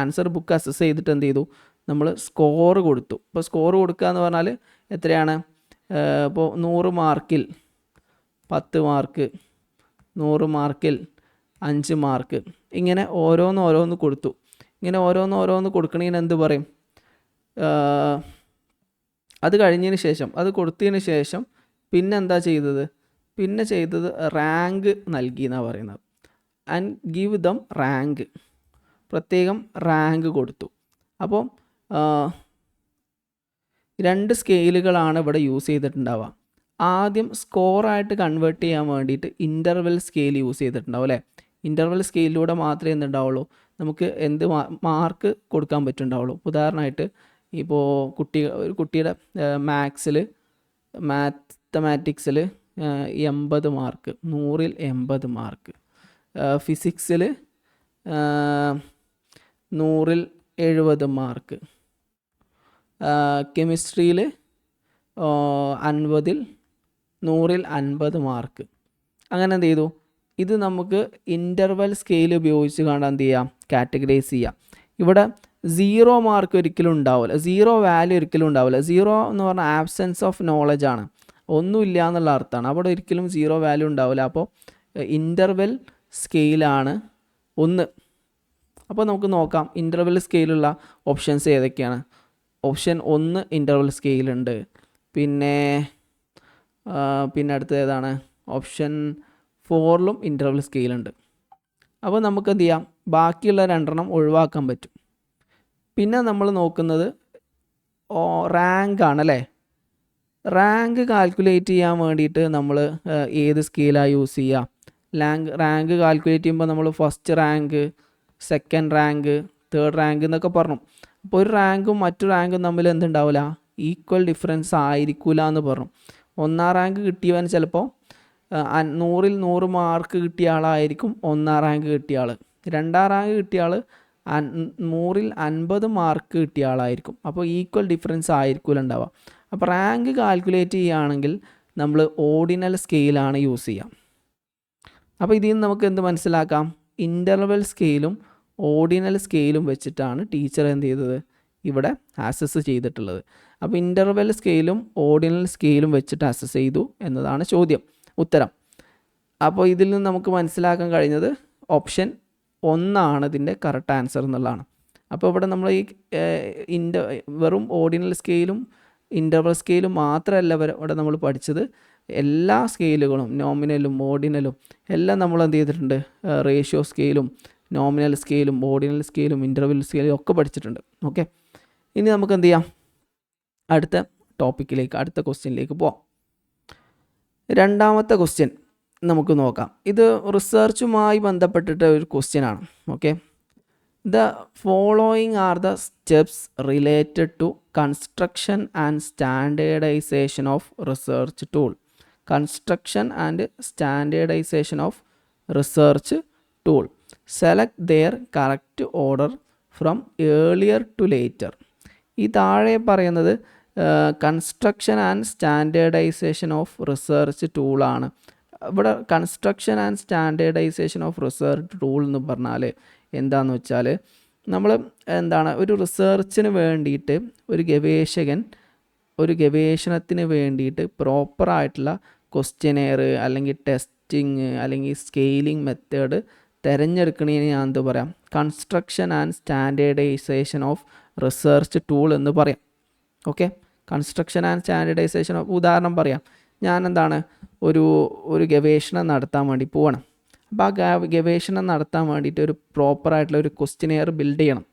ആൻസർ ബുക്ക് അസസ് ചെയ്തിട്ട് എന്ത് ചെയ്തു? നമ്മൾ സ്കോർ കൊടുത്തു. ഇപ്പോൾ സ്കോർ കൊടുക്കുക എന്ന് പറഞ്ഞാൽ എത്രയാണ്? ഇപ്പോൾ 100 മാർക്കിൽ 10 മാർക്ക്, 100 മാർക്കിൽ 5 മാർക്ക്, ഇങ്ങനെ ഓരോന്ന് കൊടുത്തു. ഇങ്ങനെ ഓരോന്ന് കൊടുക്കണതിന് എന്ത് പറയും? അത് കഴിഞ്ഞതിന് ശേഷം, അത് കൊടുത്തതിന് ശേഷം പിന്നെ എന്താ ചെയ്തത്? പിന്നെ ചെയ്തത് റാങ്ക് നൽകി എന്നാണ് പറയുന്നത്. ആൻഡ് ഗിവ് ദം റാങ്ക്, പ്രത്യേകം റാങ്ക് കൊടുത്തു. അപ്പോൾ 2 സ്കെയിലുകളാണ് ഇവിടെ യൂസ് ചെയ്തിട്ടുണ്ടാവുക. ആദ്യം സ്കോറായിട്ട് കൺവേർട്ട് ചെയ്യാൻ വേണ്ടിയിട്ട് ഇൻ്റർവെൽ സ്കെയിൽ യൂസ് ചെയ്തിട്ടുണ്ടാവും അല്ലേ? ഇൻ്റർവെൽ സ്കെയിലിലൂടെ മാത്രമേ എന്തുണ്ടാവുള്ളൂ, നമുക്ക് എന്ത് മാർക്ക് കൊടുക്കാൻ പറ്റുന്നുണ്ടാവുള്ളൂ. ഉദാഹരണമായിട്ട് ഇപ്പോൾ ഒരു കുട്ടിയുടെ മാത്തമാറ്റിക്സിൽ 80 മാർക്ക്, 100ൽ 80 മാർക്ക്, ഫിസിക്സിൽ 100ൽ 70 മാർക്ക്, കെമിസ്ട്രിയിൽ 100ൽ 50 മാർക്ക്. അങ്ങനെ എന്ത് ചെയ്തു? ഇത് നമുക്ക് ഇൻ്റർവൽ സ്കെയിൽ ഉപയോഗിച്ച് കാണാൻ എന്ത് ചെയ്യാം, കാറ്റഗറൈസ് ചെയ്യാം. ഇവിടെ 0 മാർക്ക് ഒരിക്കലും ഉണ്ടാവില്ല, 0 വാല്യൂ ഒരിക്കലും ഉണ്ടാവില്ല. 0 എന്ന് പറഞ്ഞാൽ ആബ്സെൻസ് ഓഫ് നോളജ് ആണ്, ഒന്നുമില്ല എന്നുള്ള അർത്ഥമാണ്. അവിടെ ഒരിക്കലും 0 വാല്യൂ ഉണ്ടാവില്ല. അപ്പോൾ ഇൻ്റർവൽ സ്കെയിലാണ് 1. അപ്പോൾ നമുക്ക് നോക്കാം ഇൻ്റർവൽ സ്കെയിലുള്ള ഓപ്ഷൻസ് ഏതൊക്കെയാണ്. ഓപ്ഷൻ 1 ഇൻ്റർവൽ സ്കെയിലുണ്ട്. പിന്നെ അടുത്ത ഏതാണ്, ഓപ്ഷൻ 4ലും ഇൻ്റർവൽ സ്കെയിലുണ്ട്. അപ്പോൾ നമുക്ക് എന്ത് ചെയ്യാം, ബാക്കിയുള്ള 2 ഒഴിവാക്കാൻ പറ്റും. പിന്നെ നമ്മൾ നോക്കുന്നത് റാങ്ക് ആണല്ലേ. റാങ്ക് കാൽക്കുലേറ്റ് ചെയ്യാൻ വേണ്ടിയിട്ട് നമ്മൾ ഏത് സ്കെയിലാണ് യൂസ് ചെയ്യുക. റാങ്ക് കാൽക്കുലേറ്റ് ചെയ്യുമ്പോൾ നമ്മൾ first rank, second rank, third rank എന്നൊക്കെ പറഞ്ഞു. അപ്പോൾ ഒരു റാങ്കും മറ്റു റാങ്കും തമ്മിൽ എന്തുണ്ടാവില്ല, ഈക്വൽ ഡിഫറൻസ് ആയിരിക്കില്ല എന്ന് പറഞ്ഞു. 1ാം റാങ്ക് കിട്ടിയവൻ ചിലപ്പോൾ 100ൽ 100 മാർക്ക് കിട്ടിയ ആളായിരിക്കും 1ാം റാങ്ക് കിട്ടിയ ആൾ. 2ാം റാങ്ക് കിട്ടിയ ആൾ 100ൽ 50 മാർക്ക് കിട്ടിയ ആളായിരിക്കും. അപ്പോൾ ഈക്വൽ ഡിഫറൻസ് ആയിരിക്കില്ല ഉണ്ടാവുക. അപ്പോൾ റാങ്ക് കാൽക്കുലേറ്റ് ചെയ്യുകയാണെങ്കിൽ നമ്മൾ ഓർഡിനൽ സ്കെയിലാണ് യൂസ് ചെയ്യുക. അപ്പോൾ ഇതിൽ നിന്ന് നമുക്ക് എന്ത് മനസ്സിലാക്കാം, ഇൻ്റർവൽ സ്കെയിലും ഓർഡിനൽ സ്കെയിലും വെച്ചിട്ടാണ് ടീച്ചർ എന്ത് ചെയ്തത്, ഇവിടെ ആസസ് ചെയ്തിട്ടുള്ളത്. അപ്പോൾ ഇൻ്റർവൽ സ്കെയിലും ഓർഡിനൽ സ്കെയിലും വെച്ചിട്ട് അസസ് ചെയ്തു എന്നതാണ് ഉത്തരം. അപ്പോൾ ഇതിൽ നിന്ന് നമുക്ക് മനസ്സിലാക്കാൻ കഴിഞ്ഞത് ഓപ്ഷൻ 1 ഇതിൻ്റെ കറക്റ്റ് ആൻസർ എന്നുള്ളതാണ്. അപ്പോൾ ഇവിടെ നമ്മൾ ഈ വെറും ഓർഡിനൽ സ്കെയിലും ഇൻ്റർവൽ സ്കെയിലും മാത്രമല്ല ഇവിടെ നമ്മൾ പഠിച്ചത്, എല്ലാ സ്കെയിലുകളും നോമിനലും ഓർഡിനലും എല്ലാം നമ്മൾ എന്ത് ചെയ്തിട്ടുണ്ട്, റേഷ്യോ സ്കെയിലും നോമിനൽ സ്കെയിലും ഓർഡിനൽ സ്കെയിലും ഇൻ്റർവൽ സ്കെയിലും ഒക്കെ പഠിച്ചിട്ടുണ്ട്. ഓക്കെ, ഇനി നമുക്ക് എന്ത് ചെയ്യാം, അടുത്ത ടോപ്പിക്കിലേക്ക്, അടുത്ത ക്വസ്റ്റ്യനിലേക്ക് പോവാം. 2ാമത്തെ ക്വസ്റ്റ്യൻ നമുക്ക് നോക്കാം. ഇത് റിസർച്ചുമായി ബന്ധപ്പെട്ടിട്ട് ഒരു ക്വസ്റ്റ്യനാണ്. Okay, the following are the steps related to construction and standardisation of research tool. Construction and standardisation of research tool. Select their correct order from earlier to later. ഈ താഴെ പറയുന്നത് construction and standardisation of research ടൂളാണ്. ഇവിടെ construction and standardisation of research tool എന്ന് പറഞ്ഞാൽ എന്താണെന്ന് വെച്ചാൽ, നമ്മൾ ഒരു റിസർച്ചിന് വേണ്ടിയിട്ട് ഒരു ഗവേഷകൻ ഒരു ഗവേഷണത്തിന് വേണ്ടിയിട്ട് പ്രോപ്പറായിട്ടുള്ള ക്വസ്റ്റ്യനെയർ അല്ലെങ്കിൽ ടെസ്റ്റിങ് അല്ലെങ്കിൽ സ്കെയിലിംഗ് മെത്തേഡ് തിരഞ്ഞെടുക്കണതിന് ഞാൻ എന്ത് പറയാം, construction and standardisation of research tool എന്ന് പറയാം. Okay, construction and standardisation of, ഉദാഹരണം പറയാം, ഞാൻ ഒരു ഗവേഷണം നടത്താൻ വേണ്ടി പോകണം. അപ്പോൾ ആ ഗവേഷണം നടത്താൻ വേണ്ടിയിട്ട് ഒരു പ്രോപ്പറായിട്ടുള്ള ഒരു ക്വസ്റ്റ്യനെയർ ബിൽഡ് ചെയ്യണം.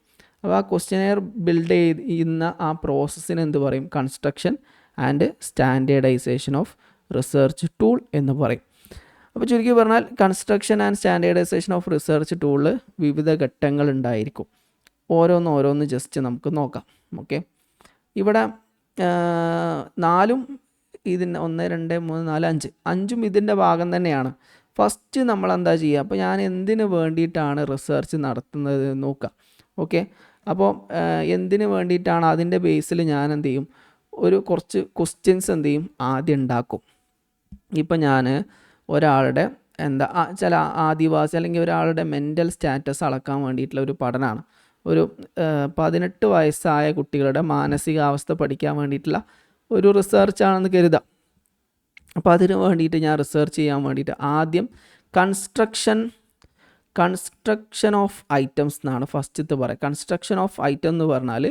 അപ്പോൾ ആ ക്വസ്റ്റ്യനെയർ ബിൽഡ് ചെയ്യുന്ന ആ പ്രോസസ്സിന് എന്ത് പറയും, construction and standardisation of research tool എന്ന് പറയും. അപ്പോൾ ചുരുക്കി പറഞ്ഞാൽ construction and standardisation of research ടൂളിൽ വിവിധ ഘട്ടങ്ങൾ ഉണ്ടായിരിക്കും. ഓരോന്ന് ജസ്റ്റ് നമുക്ക് നോക്കാം. ഓക്കെ, ഇവിടെ 4ഉം ഇതിൻ്റെ 1, 2, 3, 4, 5 ഇതിൻ്റെ ഭാഗം തന്നെയാണ്. ഫസ്റ്റ് നമ്മൾ എന്താ ചെയ്യുക, അപ്പോൾ ഞാൻ എന്തിനു വേണ്ടിയിട്ടാണ് റിസർച്ച് നടത്തുന്നത് നോക്കാം. ഓക്കെ, അപ്പോൾ എന്തിനു വേണ്ടിയിട്ടാണ്, അതിൻ്റെ ബേസിൽ ഞാൻ എന്ത് ചെയ്യും, കുറച്ച് ക്വസ്റ്റ്യൻസ് എന്ത് ചെയ്യും, ആദ്യം ഉണ്ടാക്കും. ഇപ്പം ഞാൻ ഒരാളുടെ ചില ആദിവാസി അല്ലെങ്കിൽ ഒരാളുടെ മെൻ്റൽ സ്റ്റാറ്റസ് അളക്കാൻ വേണ്ടിയിട്ടുള്ള ഒരു പഠനമാണ്. ഒരു 18 വയസ്സായ കുട്ടികളുടെ മാനസികാവസ്ഥ പഠിക്കാൻ വേണ്ടിയിട്ടുള്ള ഒരു റിസർച്ചാണെന്ന് കരുതാം. അപ്പോൾ അതിന് വേണ്ടിയിട്ട് ഞാൻ റിസർച്ച് ചെയ്യാൻ വേണ്ടിയിട്ട് ആദ്യം കൺസ്ട്രക്ഷൻ ഓഫ് ഐറ്റംസ് എന്നാണ് ഫസ്റ്റത്തെ പറയുക. കൺസ്ട്രക്ഷൻ ഓഫ് ഐറ്റം എന്ന് പറഞ്ഞാൽ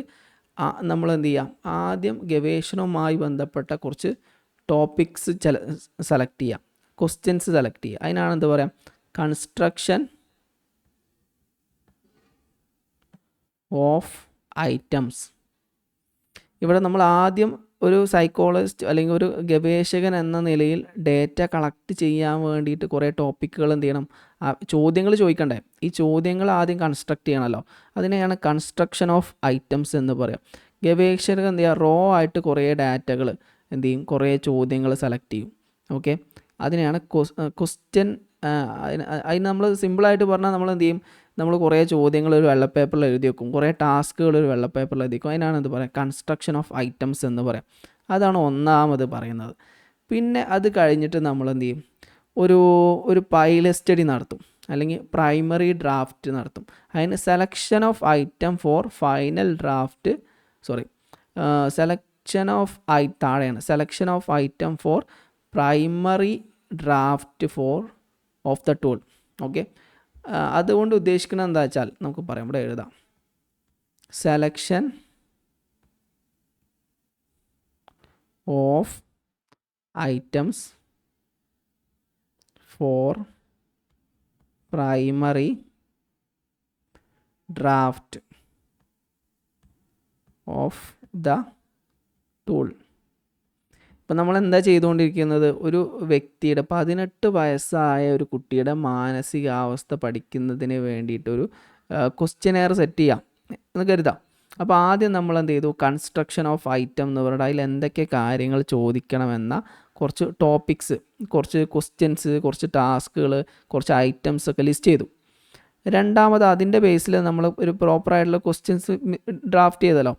നമ്മൾ എന്ത് ചെയ്യാം, ആദ്യം ഗവേഷണവുമായി ബന്ധപ്പെട്ട കുറച്ച് ടോപ്പിക്സ് സെലക്ട് ചെയ്യാം, ക്വസ്റ്റ്യൻസ് സെലക്ട് ചെയ്യുക. അതിനാണ് എന്ത് പറയാം, കൺസ്ട്രക്ഷൻ ഓഫ് ഐറ്റംസ്. ഇവിടെ നമ്മൾ ആദ്യം ഒരു സൈക്കോളജിസ്റ്റ് അല്ലെങ്കിൽ ഒരു ഗവേഷകൻ എന്ന നിലയിൽ ഡേറ്റ കളക്ട് ചെയ്യാൻ വേണ്ടിയിട്ട് കുറേ ടോപ്പിക്കുകൾ എന്ത് ചെയ്യണം, ചോദ്യങ്ങൾ ചോദിക്കണ്ടേ. ഈ ചോദ്യങ്ങൾ ആദ്യം കൺസ്ട്രക്ട് ചെയ്യണമല്ലോ, അതിനെയാണ് കൺസ്ട്രക്ഷൻ ഓഫ് ഐറ്റംസ് എന്ന് പറയാം. ഗവേഷകർ എന്ത് ചെയ്യുക, റോ ആയിട്ട് കുറേ ഡാറ്റകൾ എന്ത് ചെയ്യും, കുറേ ചോദ്യങ്ങൾ സെലക്ട് ചെയ്യും. ഓക്കെ, അതിനെയാണ് ക്വസ്റ്റ്യൻ. അതിന് നമ്മൾ സിമ്പിളായിട്ട് പറഞ്ഞാൽ നമ്മൾ എന്ത് ചെയ്യും, നമ്മൾ കുറേ ചോദ്യങ്ങൾ ഒരു വെള്ളപ്പേപ്പറിൽ എഴുതി വെക്കും, കുറേ ടാസ്കുകൾ ഒരു വെള്ളപ്പേപ്പറിൽ എഴുതി വെക്കും. അതിനാണ് എന്ത് പറയുക, കൺസ്ട്രക്ഷൻ ഓഫ് ഐറ്റംസ് എന്ന് പറയാം. അതാണ് ഒന്നാമത് പറയുന്നത്. പിന്നെ അത് കഴിഞ്ഞിട്ട് നമ്മൾ എന്ത് ചെയ്യും, ഒരു പൈലറ്റ് സ്റ്റഡി നടത്തും, അല്ലെങ്കിൽ പ്രൈമറി ഡ്രാഫ്റ്റ് നടത്തും. അതിന് selection of item for final draft, താഴെയാണ് selection of item for primary draft of the tool. Okay, അതുകൊണ്ട് ഉദ്ദേശിക്കുന്നത് എന്താ വെച്ചാൽ നമുക്ക് പറയാം, ഇവിടെ എഴുതാം. Selection of items for primary draft of the tool. ഇപ്പം നമ്മൾ എന്താ ചെയ്തുകൊണ്ടിരിക്കുന്നത്, ഒരു വ്യക്തിയുടെ 18 വയസ്സായ ഒരു കുട്ടിയുടെ മാനസികാവസ്ഥ പഠിക്കുന്നതിന് വേണ്ടിയിട്ടൊരു ക്വസ്റ്റ്യനെയർ സെറ്റ് ചെയ്യാം എന്ന് കരുതാം. അപ്പോൾ ആദ്യം നമ്മൾ എന്ത് ചെയ്തു, കൺസ്ട്രക്ഷൻ ഓഫ് ഐറ്റം എന്ന് പറഞ്ഞാൽ അതിൽ എന്തൊക്കെ കാര്യങ്ങൾ ചോദിക്കണമെന്ന കുറച്ച് ടോപ്പിക്സ്, കുറച്ച് ക്വസ്റ്റ്യൻസ്, കുറച്ച് ടാസ്കുകൾ, കുറച്ച് ഐറ്റംസ് ഒക്കെ ലിസ്റ്റ് ചെയ്തു. രണ്ടാമത് അതിൻ്റെ ബേസിൽ നമ്മൾ ഒരു പ്രോപ്പറായിട്ടുള്ള ക്വസ്റ്റ്യൻസ് ഡ്രാഫ്റ്റ് ചെയ്തല്ലോ.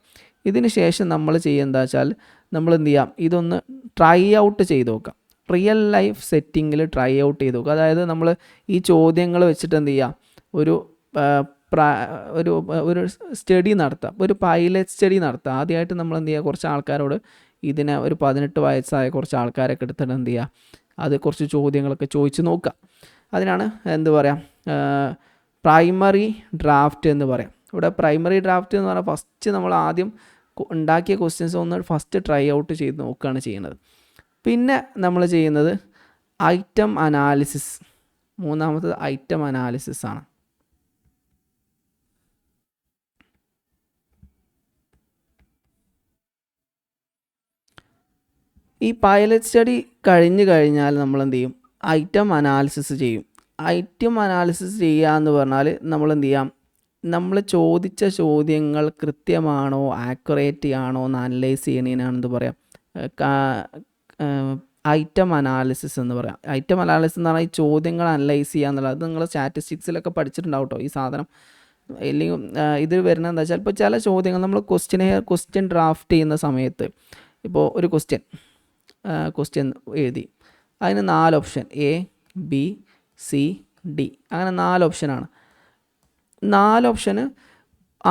ഇതിന് ശേഷം നമ്മൾ ചെയ്യുക വെച്ചാൽ നമ്മൾ എന്ത് ചെയ്യാം, ഇതൊന്ന് ട്രൈ ഔട്ട് ചെയ്ത് നോക്കാം, റിയൽ ലൈഫ് സെറ്റിങ്ങിൽ ട്രൈ ഔട്ട് ചെയ്ത് നോക്കുക. അതായത് നമ്മൾ ഈ ചോദ്യങ്ങൾ വെച്ചിട്ട് എന്ത് ചെയ്യുക, ഒരു സ്റ്റഡി നടത്താം, ഒരു പൈലറ്റ് സ്റ്റഡി നടത്താം. ആദ്യമായിട്ട് നമ്മൾ എന്ത് ചെയ്യുക, കുറച്ച് ആൾക്കാരോട് ഇതിനെ ഒരു 18 വയസ്സായ കുറച്ച് ആൾക്കാരൊക്കെ എടുത്തിട്ട് എന്ത് ചെയ്യുക, അത് കുറച്ച് ചോദ്യങ്ങളൊക്കെ ചോദിച്ച് നോക്കുക. അതിനാണ് എന്ത് പറയാം, പ്രൈമറി ഡ്രാഫ്റ്റ് എന്ന് പറയാം. ഇവിടെ പ്രൈമറി ഡ്രാഫ്റ്റ് എന്ന് പറഞ്ഞാൽ ഫസ്റ്റ് നമ്മൾ ആദ്യം ഉണ്ടാക്കിയ ക്വസ്റ്റ്യൻസ് ഒന്ന് ഫസ്റ്റ് ട്രൈ ഔട്ട് ചെയ്ത് നോക്കുകയാണ് ചെയ്യുന്നത്. പിന്നെ നമ്മൾ ചെയ്യുന്നത് ഐറ്റം അനാലിസിസ്, മൂന്നാമത്തത് ഐറ്റം അനാലിസിസ് ആണ്. ഈ പൈലറ്റ് സ്റ്റഡി കഴിഞ്ഞ് കഴിഞ്ഞാൽ നമ്മൾ എന്ത് ചെയ്യും, ഐറ്റം അനാലിസിസ് ചെയ്യും. ഐറ്റം അനാലിസിസ് ചെയ്യുക എന്ന് പറഞ്ഞാൽ നമ്മൾ എന്ത് ചെയ്യാം, നമ്മൾ ചോദിച്ച ചോദ്യങ്ങൾ കൃത്യമാണോ ആക്യുറേറ്റ് ആണോ എന്ന് അനലൈസ് ചെയ്യണേനാണെന്ന് പറയാം ഐറ്റം അനാലിസിസ് എന്ന് പറയാം. ഐറ്റം അനാലിസിസ് എന്ന് പറഞ്ഞാൽ ഈ ചോദ്യങ്ങൾ അനലൈസ് ചെയ്യുക എന്നുള്ളത്. അത് നിങ്ങൾ സ്റ്റാറ്റിസ്റ്റിക്സിലൊക്കെ പഠിച്ചിട്ടുണ്ടാവും കേട്ടോ ഈ സാധനം. ഇല്ലെങ്കിൽ ഇത് വരുന്നത് എന്താ വെച്ചാൽ, ഇപ്പോൾ ചില ചോദ്യങ്ങൾ നമ്മൾ ക്വസ്റ്റ്യൻ ഡ്രാഫ്റ്റ് ചെയ്യുന്ന സമയത്ത്, ഇപ്പോൾ ഒരു ക്വസ്റ്റ്യൻ എഴുതി, അതിന് 4 option, A, B, C, D, അങ്ങനെ 4 ഓപ്ഷനാണ്. 4 ഓപ്ഷന്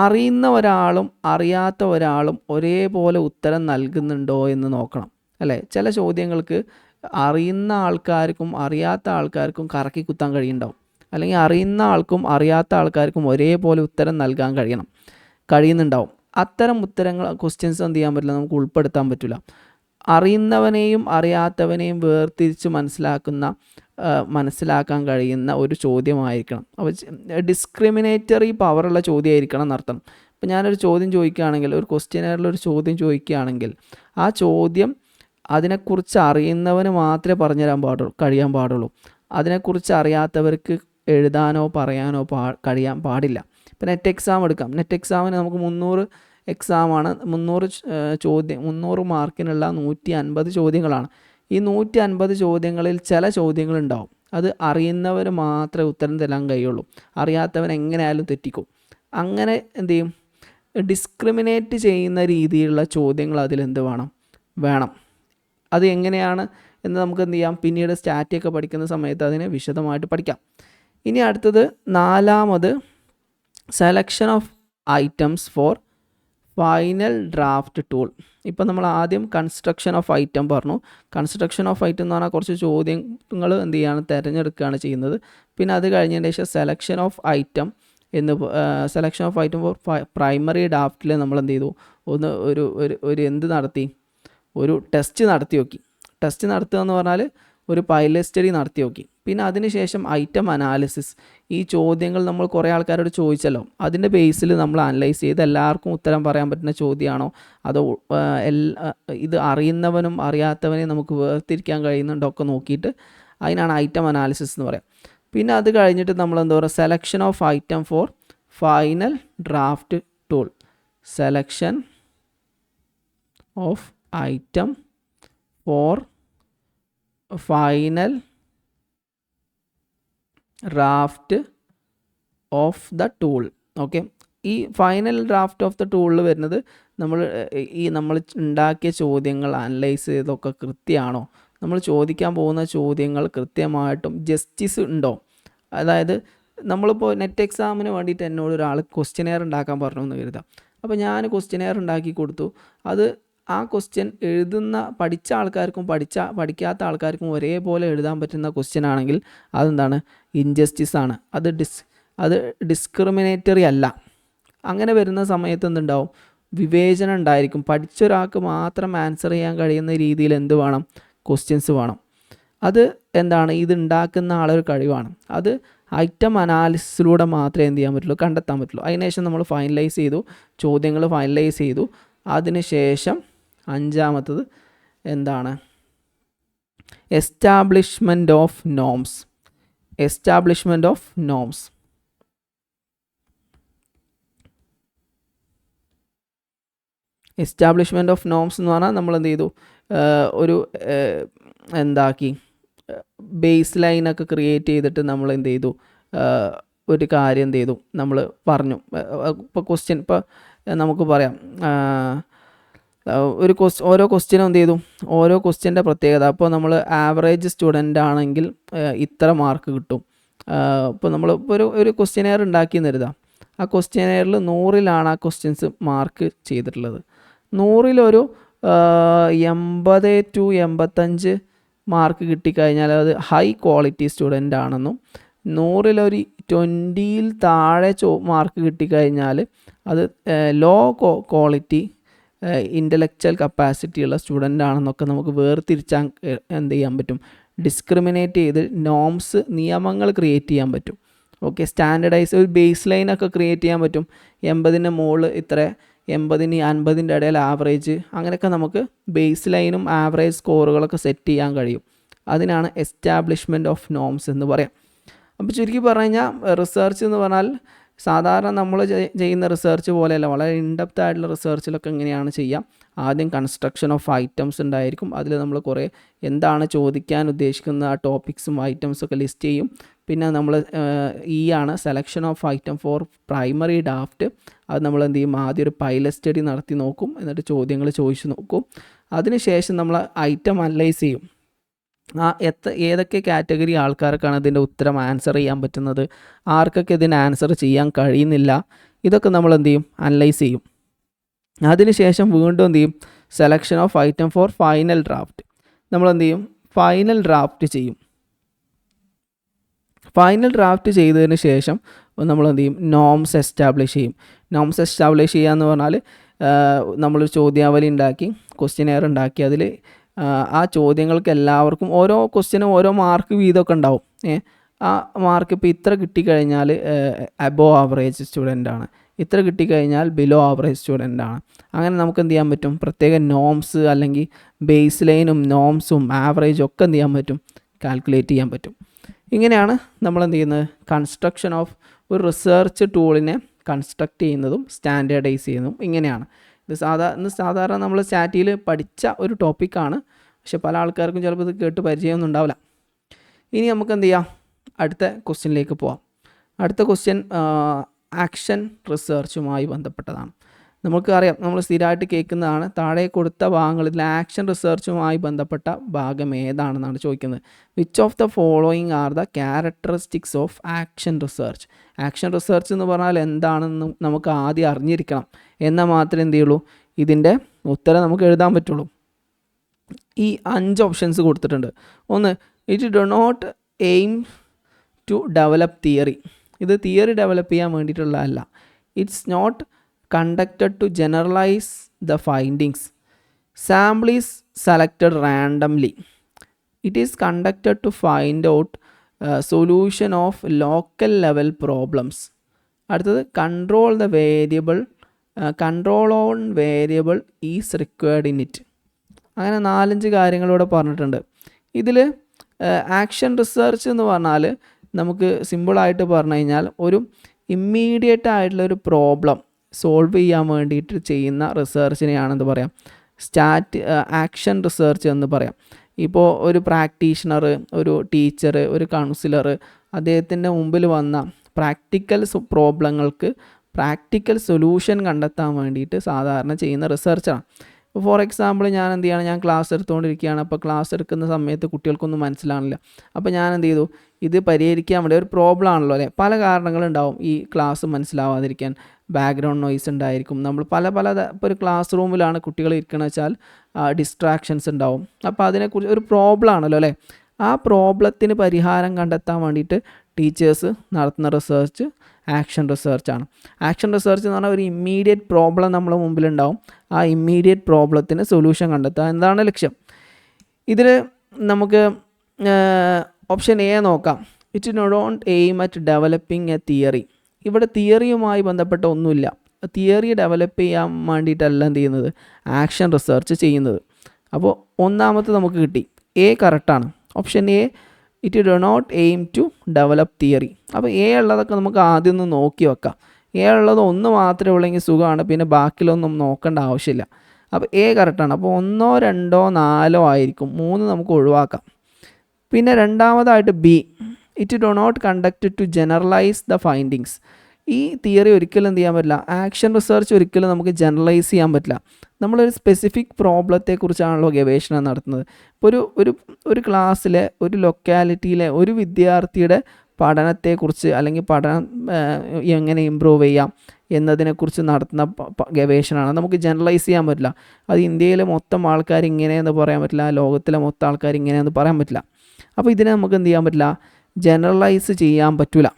അറിയുന്ന ഒരാളും അറിയാത്ത ഒരാളും ഒരേപോലെ ഉത്തരം നൽകുന്നുണ്ടോ എന്ന് നോക്കണം, അല്ലേ? ചില ചോദ്യങ്ങൾക്ക് അറിയുന്ന ആൾക്കാർക്കും അറിയാത്ത ആൾക്കാർക്കും കറക്കി കുത്താൻ കഴിയുന്നുണ്ടാവും, അല്ലെങ്കിൽ അറിയുന്ന ആൾക്കും അറിയാത്ത ആൾക്കാർക്കും ഒരേപോലെ ഉത്തരം നൽകാൻ കഴിയുന്നുണ്ടാവും. അത്തരം ഉത്തരങ്ങൾ ക്വസ്റ്റ്യൻസ് എന്ത് ചെയ്യാൻ പറ്റില്ല, നമുക്ക് ഉൾപ്പെടുത്താൻ പറ്റില്ല. അറിയുന്നവനെയും അറിയാത്തവനെയും വേർതിരിച്ച് മനസ്സിലാക്കാൻ കഴിയുന്ന ഒരു ചോദ്യമായിരിക്കണം. അപ്പോൾ ഡിസ്ക്രിമിനേറ്ററി പവറുള്ള ചോദ്യമായിരിക്കണം എന്നർത്ഥം. ഇപ്പോൾ ഞാനൊരു ചോദ്യം ചോദിക്കുകയാണെങ്കിൽ, ഒരു ക്വസ്റ്റ്യനറിലൊരു ചോദ്യം ചോദിക്കുകയാണെങ്കിൽ, ആ ചോദ്യം അതിനെക്കുറിച്ച് അറിയുന്നവന് മാത്രമേ കഴിയാൻ പാടുള്ളൂ. അതിനെക്കുറിച്ച് അറിയാത്തവർക്ക് എഴുതാനോ പറയാനോ കഴിയാൻ പാടില്ല. ഇപ്പോൾ നെറ്റ് എക്സാം എടുക്കാം. നെറ്റ് എക്സാമിന് നമുക്ക് 300 എക്സാമാണ്, 300 മാർക്കിനുള്ള 150 ചോദ്യങ്ങളാണ്. ഈ 150 ചോദ്യങ്ങളിൽ ചില ചോദ്യങ്ങളുണ്ടാവും, അത് അറിയുന്നവർ മാത്രമേ ഉത്തരം തരാൻ കഴിയുള്ളൂ, അറിയാത്തവൻ എങ്ങനെയായാലും തെറ്റിക്കും. അങ്ങനെ എന്ത് ചെയ്യും, ഡിസ്ക്രിമിനേറ്റ് ചെയ്യുന്ന രീതിയിലുള്ള ചോദ്യങ്ങൾ അതിലെന്ത് വേണം. അത് എങ്ങനെയാണ് എന്ന് നമുക്ക് എന്ത് ചെയ്യാം, പിന്നീട് സ്റ്റാറ്റിയൊക്കെ പഠിക്കുന്ന സമയത്ത് അതിനെ വിശദമായിട്ട് പഠിക്കാം. ഇനി അടുത്തത് 4ാമത് selection of items for final draft tool. ഇപ്പം നമ്മൾ ആദ്യം കൺസ്ട്രക്ഷൻ ഓഫ് ഐറ്റം പറഞ്ഞു. കൺസ്ട്രക്ഷൻ ഓഫ് ഐറ്റം എന്ന് പറഞ്ഞാൽ കുറച്ച് ചോദ്യങ്ങൾ എന്ത് ചെയ്യാണ്, തിരഞ്ഞെടുക്കുകയാണ് ചെയ്യുന്നത്. പിന്നെ അത് കഴിഞ്ഞതിന് ശേഷം selection of item for primary ഡ്രാഫ്റ്റിൽ നമ്മൾ എന്ത് ചെയ്തു, ഒരു ടെസ്റ്റ് നടത്തി നോക്കി. ടെസ്റ്റ് നടത്തുക എന്ന് പറഞ്ഞാൽ ഒരു പൈലറ്റ് സ്റ്റഡി നടത്തി നോക്കി. പിന്നെ അതിനുശേഷം ഐറ്റം അനാലിസിസ്, ഈ ചോദ്യങ്ങൾ നമ്മൾ കുറേ ആൾക്കാരോട് ചോദിച്ചല്ലോ, അതിൻ്റെ ബേസിൽ നമ്മൾ അനലൈസ് ചെയ്ത് എല്ലാവർക്കും ഉത്തരം പറയാൻ പറ്റുന്ന ചോദ്യമാണോ, അതോ ഇത് അറിയുന്നവനും അറിയാത്തവനെയും നമുക്ക് വേർതിരിക്കാൻ കഴിയുന്നുണ്ടോ ഒക്കെ നോക്കിയിട്ട് അതിനാണ് ഐറ്റം അനാലിസിസ് എന്ന് പറയാം. പിന്നെ അത് കഴിഞ്ഞിട്ട് നമ്മൾ എന്താ പറയുക, selection of item for final draft tool. Selection of item for final draft of the tool. Okay, ഈ ഫൈനൽ ഡ്രാഫ്റ്റ് ഓഫ് ദ ടൂളിൽ വരുന്നത് നമ്മൾ ഉണ്ടാക്കിയ ചോദ്യങ്ങൾ അനലൈസ് ചെയ്തൊക്കെ കൃത്യമാണോ, നമ്മൾ ചോദിക്കാൻ പോകുന്ന ചോദ്യങ്ങൾ കൃത്യമായിട്ടും ജസ്റ്റിസ് ഉണ്ടോ. അതായത് നമ്മളിപ്പോൾ നെറ്റ് എക്സാമിന് വേണ്ടിയിട്ട് എന്നോട് ഒരാൾ ക്വസ്റ്റ്യനെയർ ഉണ്ടാക്കാൻ പറഞ്ഞു എന്ന് കരുതാം. അപ്പോൾ ഞാൻ ക്വസ്റ്റ്യനെയർ ഉണ്ടാക്കി കൊടുത്തു. അത് ആ ക്വസ്റ്റ്യൻ എഴുതുന്ന പഠിച്ച ആൾക്കാർക്കും പഠിക്കാത്ത ആൾക്കാർക്കും ഒരേപോലെ എഴുതാൻ പറ്റുന്ന ക്വസ്റ്റ്യൻ ആണെങ്കിൽ അതെന്താണ്, ഇൻജസ്റ്റിസ് ആണ്. അത് ഡിസ്ക്രിമിനേറ്ററി അല്ല. അങ്ങനെ വരുന്ന സമയത്ത് എന്തുണ്ടാവും, വിവേചനം ഉണ്ടായിരിക്കും. പഠിച്ച ഒരാൾക്ക് മാത്രം ആൻസർ ചെയ്യാൻ കഴിയുന്ന രീതിയിൽ എന്ത് വേണം, ക്വസ്റ്റ്യൻസ് വേണം. അത് എന്താണ്, ഇത് ഉണ്ടാക്കുന്ന ആളൊരു കഴിവാണ്. അത് ഐറ്റം അനാലിസിസിലൂടെ മാത്രമേ എന്ത് ചെയ്യാൻ പറ്റുള്ളൂ, കണ്ടെത്താൻ പറ്റുള്ളൂ. അതിനുശേഷം നമ്മൾ ഫൈനലൈസ് ചെയ്തു, ചോദ്യങ്ങൾ ഫൈനലൈസ് ചെയ്തു. അതിനുശേഷം അഞ്ചാമത്തത് എന്താണ്, establishment of norms. Establishment of norms establishment of norms എന്ന് പറഞ്ഞാൽ നമ്മൾ എന്ത് ചെയ്തു, ഒരു എന്താക്കി, ബേസ് ലൈനൊക്കെ ക്രിയേറ്റ് ചെയ്തിട്ട് നമ്മൾ എന്ത് ചെയ്തു, ഒരു കാര്യം എന്ത് ചെയ്തു, നമ്മൾ പറഞ്ഞു. ഇപ്പോൾ ക്വസ്റ്റ്യൻ, ഇപ്പോൾ നമുക്ക് പറയാം, ഓരോ ക്വസ്റ്റ്യനും എന്ത് ചെയ്തു, ഓരോ ക്വസ്റ്റ്യൻ്റെ പ്രത്യേകത. അപ്പോൾ നമ്മൾ ആവറേജ് സ്റ്റുഡൻ്റ് ആണെങ്കിൽ ഇത്ര മാർക്ക് കിട്ടും. ഇപ്പോൾ നമ്മൾ ഒരു ക്വസ്റ്റ്യനെയർ ഉണ്ടാക്കിയെന്ന് കരുതാം. ആ ക്വസ്റ്റ്യനെയറിൽ 100-ലാണ് ആ ക്വസ്റ്റ്യൻസ് മാർക്ക് ചെയ്തിട്ടുള്ളത്. 100-ലൊരു 80 to 85 മാർക്ക് കിട്ടിക്കഴിഞ്ഞാൽ അത് ഹൈ ക്വാളിറ്റി സ്റ്റുഡൻ്റ് ആണെന്നും, 100-ലൊരു 20-ൽ താഴെ മാർക്ക് കിട്ടിക്കഴിഞ്ഞാൽ അത് ലോ ക്വാളിറ്റി ഇൻ്റലക്ച്വൽ കപ്പാസിറ്റി ഉള്ള സ്റ്റുഡൻ്റ് ആണെന്നൊക്കെ നമുക്ക് വേർതിരിച്ചാൽ എന്ത് ചെയ്യാൻ പറ്റും, ഡിസ്ക്രിമിനേറ്റ് ചെയ്ത് നോംസ്, നിയമങ്ങൾ ക്രിയേറ്റ് ചെയ്യാൻ പറ്റും. ഓക്കെ, സ്റ്റാൻഡർഡൈസ് ഒരു ബേസ് ലൈനൊക്കെ ക്രിയേറ്റ് ചെയ്യാൻ പറ്റും. 80-ന് മുകളിൽ ഇത്ര, 80-ന് 50-ൻ്റെ ഇടയിൽ ആവറേജ്, അങ്ങനെയൊക്കെ നമുക്ക് ബേസ് ലൈനും ആവറേജ് സ്കോറുകളൊക്കെ സെറ്റ് ചെയ്യാൻ കഴിയും. അതിനാണ് എസ്റ്റാബ്ലിഷ്മെൻറ്റ് ഓഫ് നോംസ് എന്ന് പറയാം. അപ്പോൾ ചുരുക്കി പറഞ്ഞു കഴിഞ്ഞാൽ റിസർച്ച് എന്ന് പറഞ്ഞാൽ സാധാരണ നമ്മൾ ചെയ്യുന്ന റിസർച്ച് പോലെയല്ല, വളരെ ഇൻഡെപ്ത് ആയിട്ടുള്ള റിസർച്ചിലൊക്കെ എങ്ങനെയാണ് ചെയ്യാം. ആദ്യം കൺസ്ട്രക്ഷൻ ഓഫ് ഐറ്റംസ് ഉണ്ടായിരിക്കും. അതിൽ നമ്മൾ കുറേ എന്താണ് ചോദിക്കാൻ ഉദ്ദേശിക്കുന്ന ആ ടോപ്പിക്സും ഐറ്റംസൊക്കെ ലിസ്റ്റ് ചെയ്യും. പിന്നെ നമ്മൾ ആണ് selection of item for primary draft. അത് നമ്മൾ എന്ത് ചെയ്യും, ആദ്യം ഒരു പൈലറ്റ് സ്റ്റഡി നടത്തി നോക്കും, എന്നിട്ട് ചോദ്യങ്ങൾ ചോദിച്ച് നോക്കും. അതിനുശേഷം നമ്മൾ ഐറ്റം അനലൈസ് ചെയ്യും. ഏതൊക്കെ കാറ്റഗറി ആൾക്കാർക്കാണ് ഇതിൻ്റെ ഉത്തരം ആൻസർ ചെയ്യാൻ പറ്റുന്നത്, ആർക്കൊക്കെ ഇതിന് ആൻസർ ചെയ്യാൻ കഴിയുന്നില്ല, ഇതൊക്കെ നമ്മൾ എന്ത് ചെയ്യും, അനലൈസ് ചെയ്യും. അതിനുശേഷം വീണ്ടും എന്ത് ചെയ്യും, selection of item for final draft. നമ്മൾ എന്ത് ചെയ്യും, ഫൈനൽ ഡ്രാഫ്റ്റ് ചെയ്യും. ഫൈനൽ ഡ്രാഫ്റ്റ് ചെയ്തതിന് ശേഷം നമ്മൾ എന്ത് ചെയ്യും, നോംസ് എസ്റ്റാബ്ലിഷ് ചെയ്യും. നോംസ് എസ്റ്റാബ്ലിഷ് ചെയ്യുക എന്ന് പറഞ്ഞാൽ നമ്മളൊരു ചോദ്യാവലി ഉണ്ടാക്കി, ക്വസ്റ്റ്യനെയർ ഉണ്ടാക്കി, അതിൽ ആ ചോദ്യങ്ങൾക്ക് എല്ലാവർക്കും ഓരോ ക്വസ്റ്റ്യനും ഓരോ മാർക്ക് വീതമൊക്കെ ഉണ്ടാവും. ആ മാർക്ക് ഇപ്പോൾ ഇത്ര കിട്ടിക്കഴിഞ്ഞാൽ അബോവ് ആവറേജ് സ്റ്റുഡൻ്റ് ആണ്, ഇത്ര കിട്ടിക്കഴിഞ്ഞാൽ ബിലോ ആവറേജ് സ്റ്റുഡൻ്റ് ആണ്. അങ്ങനെ നമുക്ക് എന്ത് ചെയ്യാൻ പറ്റും, പ്രത്യേക നോംസ് അല്ലെങ്കിൽ ബേസ് ലൈനും നോംസും ആവറേജും ഒക്കെ എന്ത് ചെയ്യാൻ പറ്റും, കാൽക്കുലേറ്റ് ചെയ്യാൻ പറ്റും. ഇങ്ങനെയാണ് നമ്മൾ എന്ത് ചെയ്യുന്നത്, കൺസ്ട്രക്ഷൻ ഓഫ് ഒരു റിസർച്ച് ടൂളിനെ കൺസ്ട്രക്റ്റ് ചെയ്യുന്നതും സ്റ്റാൻഡേർഡൈസ് ചെയ്യുന്നതും ഇങ്ങനെയാണ്. ഇത് സാധാരണ നമ്മൾ സ്റ്റാറ്റിയിൽ പഠിച്ച ഒരു ടോപ്പിക്കാണ്. പക്ഷെ പല ആൾക്കാർക്കും ചിലപ്പോൾ ഇത് കേട്ട് പരിചയമൊന്നും ഉണ്ടാവില്ല. ഇനി നമുക്ക് എന്ത് ചെയ്യാം, അടുത്ത ക്വസ്റ്റ്യനിലേക്ക് പോവാം. അടുത്ത ക്വസ്റ്റ്യൻ ആക്ഷൻ റിസർച്ചുമായി ബന്ധപ്പെട്ടതാണ്. നമുക്കറിയാം, നമ്മൾ സ്ഥിരമായിട്ട് കേൾക്കുന്നതാണ്, താഴെ കൊടുത്ത ഭാഗങ്ങളിൽ ആക്ഷൻ റിസർച്ചുമായി ബന്ധപ്പെട്ട ഭാഗം ഏതാണെന്നാണ് ചോദിക്കുന്നത്. Which of the following are the characteristics of action research. Action research എന്ന് പറഞ്ഞാൽ എന്താണെന്ന് നമുക്ക് ആദ്യം അറിഞ്ഞിരിക്കണം. എന്നാൽ മാത്രമേ എന്ത് ചെയ്യുള്ളൂ, ഇതിൻ്റെ ഉത്തരം നമുക്ക് എഴുതാൻ പറ്റുള്ളൂ. ഈ 5 ഓപ്ഷൻസ് കൊടുത്തിട്ടുണ്ട്. ഒന്ന്, it do not aim to develop theory. ഇത് തിയറി ഡെവലപ്പ് ചെയ്യാൻ വേണ്ടിയിട്ടുള്ളതല്ല. It's not conducted to generalize the findings. Sample is selected randomly. It is conducted to find out solution of local level problems. അടുത്തത്, control the variable, control on variable is required in it. അങ്ങനെ 4-5 കാര്യങ്ങളിവിടെ പറഞ്ഞിട്ടുണ്ട്. ഇതിൽ action research എന്ന് പറഞ്ഞാൽ നമുക്ക് സിമ്പിളായിട്ട് പറഞ്ഞു കഴിഞ്ഞാൽ ഒരു ഇമ്മീഡിയറ്റ് ആയിട്ടുള്ളൊരു പ്രോബ്ലം സോൾവ് ചെയ്യാൻ വേണ്ടിയിട്ട് ചെയ്യുന്ന റിസർച്ചിനെയാണെന്ന് പറയാം ആക്ഷൻ റിസർച്ച് എന്ന് പറയാം. ഇപ്പോൾ ഒരു പ്രാക്ടീഷണർ, ഒരു ടീച്ചർ, ഒരു കൗൺസിലർ അദ്ദേഹത്തിൻ്റെ മുമ്പിൽ വന്ന പ്രാക്ടിക്കൽ പ്രോബ്ലങ്ങൾക്ക് പ്രാക്ടിക്കൽ സൊല്യൂഷൻ കണ്ടെത്താൻ വേണ്ടിയിട്ട് സാധാരണ ചെയ്യുന്ന റിസർച്ചാണ്. ഫോർ എക്സാമ്പിൾ ഞാൻ എന്ത് ചെയ്യണം, ഞാൻ ക്ലാസ് എടുത്തുകൊണ്ടിരിക്കുകയാണ്. അപ്പോൾ ക്ലാസ് എടുക്കുന്ന സമയത്ത് കുട്ടികൾക്കൊന്നും മനസ്സിലാണില്ല. അപ്പോൾ ഞാൻ എന്ത് ചെയ്തു, ഇത് പരിഹരിക്കാൻ വേണ്ടി ഒരു പ്രോബ്ലം ആണല്ലോ അല്ലേ, പല കാരണങ്ങളുണ്ടാവും ഈ ക്ലാസ് മനസ്സിലാവാതിരിക്കാൻ. ബാക്ക്ഗ്രൗണ്ട് നോയ്സ് ഉണ്ടായിരിക്കും, നമ്മൾ ഇപ്പോൾ ഒരു ക്ലാസ് റൂമിലാണ് കുട്ടികൾ ഇരിക്കണമെന്ന് വെച്ചാൽ ഡിസ്ട്രാക്ഷൻസ് ഉണ്ടാവും. അപ്പോൾ അതിനെക്കുറിച്ച് ഒരു പ്രോബ്ലം ആണല്ലോ അല്ലേ. ആ പ്രോബ്ലത്തിന് പരിഹാരം കണ്ടെത്താൻ വേണ്ടിയിട്ട് ടീച്ചേഴ്സ് നടത്തുന്ന റിസർച്ച് ആക്ഷൻ റിസർച്ചാണ്. ആക്ഷൻ റിസർച്ച് എന്ന് പറഞ്ഞാൽ ഒരു ഇമ്മീഡിയറ്റ് പ്രോബ്ലം നമ്മുടെ മുമ്പിലുണ്ടാവും, ആ ഇമ്മീഡിയറ്റ് പ്രോബ്ലത്തിന് സൊല്യൂഷൻ കണ്ടെത്തുക എന്നതാണ് ലക്ഷ്യം. ഇതിൽ നമുക്ക് ഓപ്ഷൻ എ നോക്കാം. It don't aim at developing A theory. ഇവിടെ തിയറിയുമായി ബന്ധപ്പെട്ട ഒന്നുമില്ല. തിയറി ഡെവലപ്പ് ചെയ്യാൻ വേണ്ടിയിട്ടല്ല എന്ത് ചെയ്യുന്നത്, ആക്ഷൻ റിസർച്ച് ചെയ്യുന്നത്. അപ്പോൾ ഒന്നാമത്തെ നമുക്ക് കിട്ടി, എ കറക്റ്റാണ്. Option A, it do not aim to develop theory. അപ്പോൾ എ ഉള്ളതൊക്കെ നമുക്ക് ആദ്യം ഒന്ന് നോക്കി വെക്കാം. എ ഉള്ളത് ഒന്ന് മാത്രമേ ഉള്ളെങ്കിൽ സുഖമാണ്, പിന്നെ ബാക്കിലൊന്നും നോക്കേണ്ട ആവശ്യമില്ല. അപ്പോൾ എ കറക്റ്റാണ്. അപ്പോൾ 1, 2, 4 ആയിരിക്കും, 3 നമുക്ക് ഒഴിവാക്കാം. പിന്നെ രണ്ടാമതായിട്ട് B, it do not conduct to generalize the findings. ഈ തിയറി ഒരിക്കലും എന്ത് ചെയ്യാൻ പറ്റില്ല, ആക്ഷൻ റിസർച്ച് ഒരിക്കലും നമുക്ക് ജനറലൈസ് ചെയ്യാൻ പറ്റില്ല. നമ്മളൊരു സ്പെസിഫിക് പ്രോബ്ലത്തെക്കുറിച്ചാണല്ലോ ഗവേഷണം നടത്തുന്നത്. ഇപ്പോൾ ഒരു ക്ലാസ്സിലെ ഒരു ലൊക്കാലിറ്റിയിലെ ഒരു വിദ്യാർത്ഥിയുടെ പഠനത്തെക്കുറിച്ച് അല്ലെങ്കിൽ പഠനം എങ്ങനെ ഇമ്പ്രൂവ് ചെയ്യാം എന്നതിനെക്കുറിച്ച് നടത്തുന്ന ഗവേഷണമാണ്. നമുക്ക് ജനറലൈസ് ചെയ്യാൻ പറ്റില്ല. അത് ഇന്ത്യയിലെ മൊത്തം ആൾക്കാർ ഇങ്ങനെയെന്ന് പറയാൻ പറ്റില്ല, ലോകത്തിലെ മൊത്തം ആൾക്കാർ ഇങ്ങനെയെന്ന് പറയാൻ പറ്റില്ല. അപ്പോൾ ഇതിനെ നമുക്ക് എന്ത് ചെയ്യാൻ പറ്റില്ല, ജനറലൈസ് ചെയ്യാൻ പറ്റില്ല.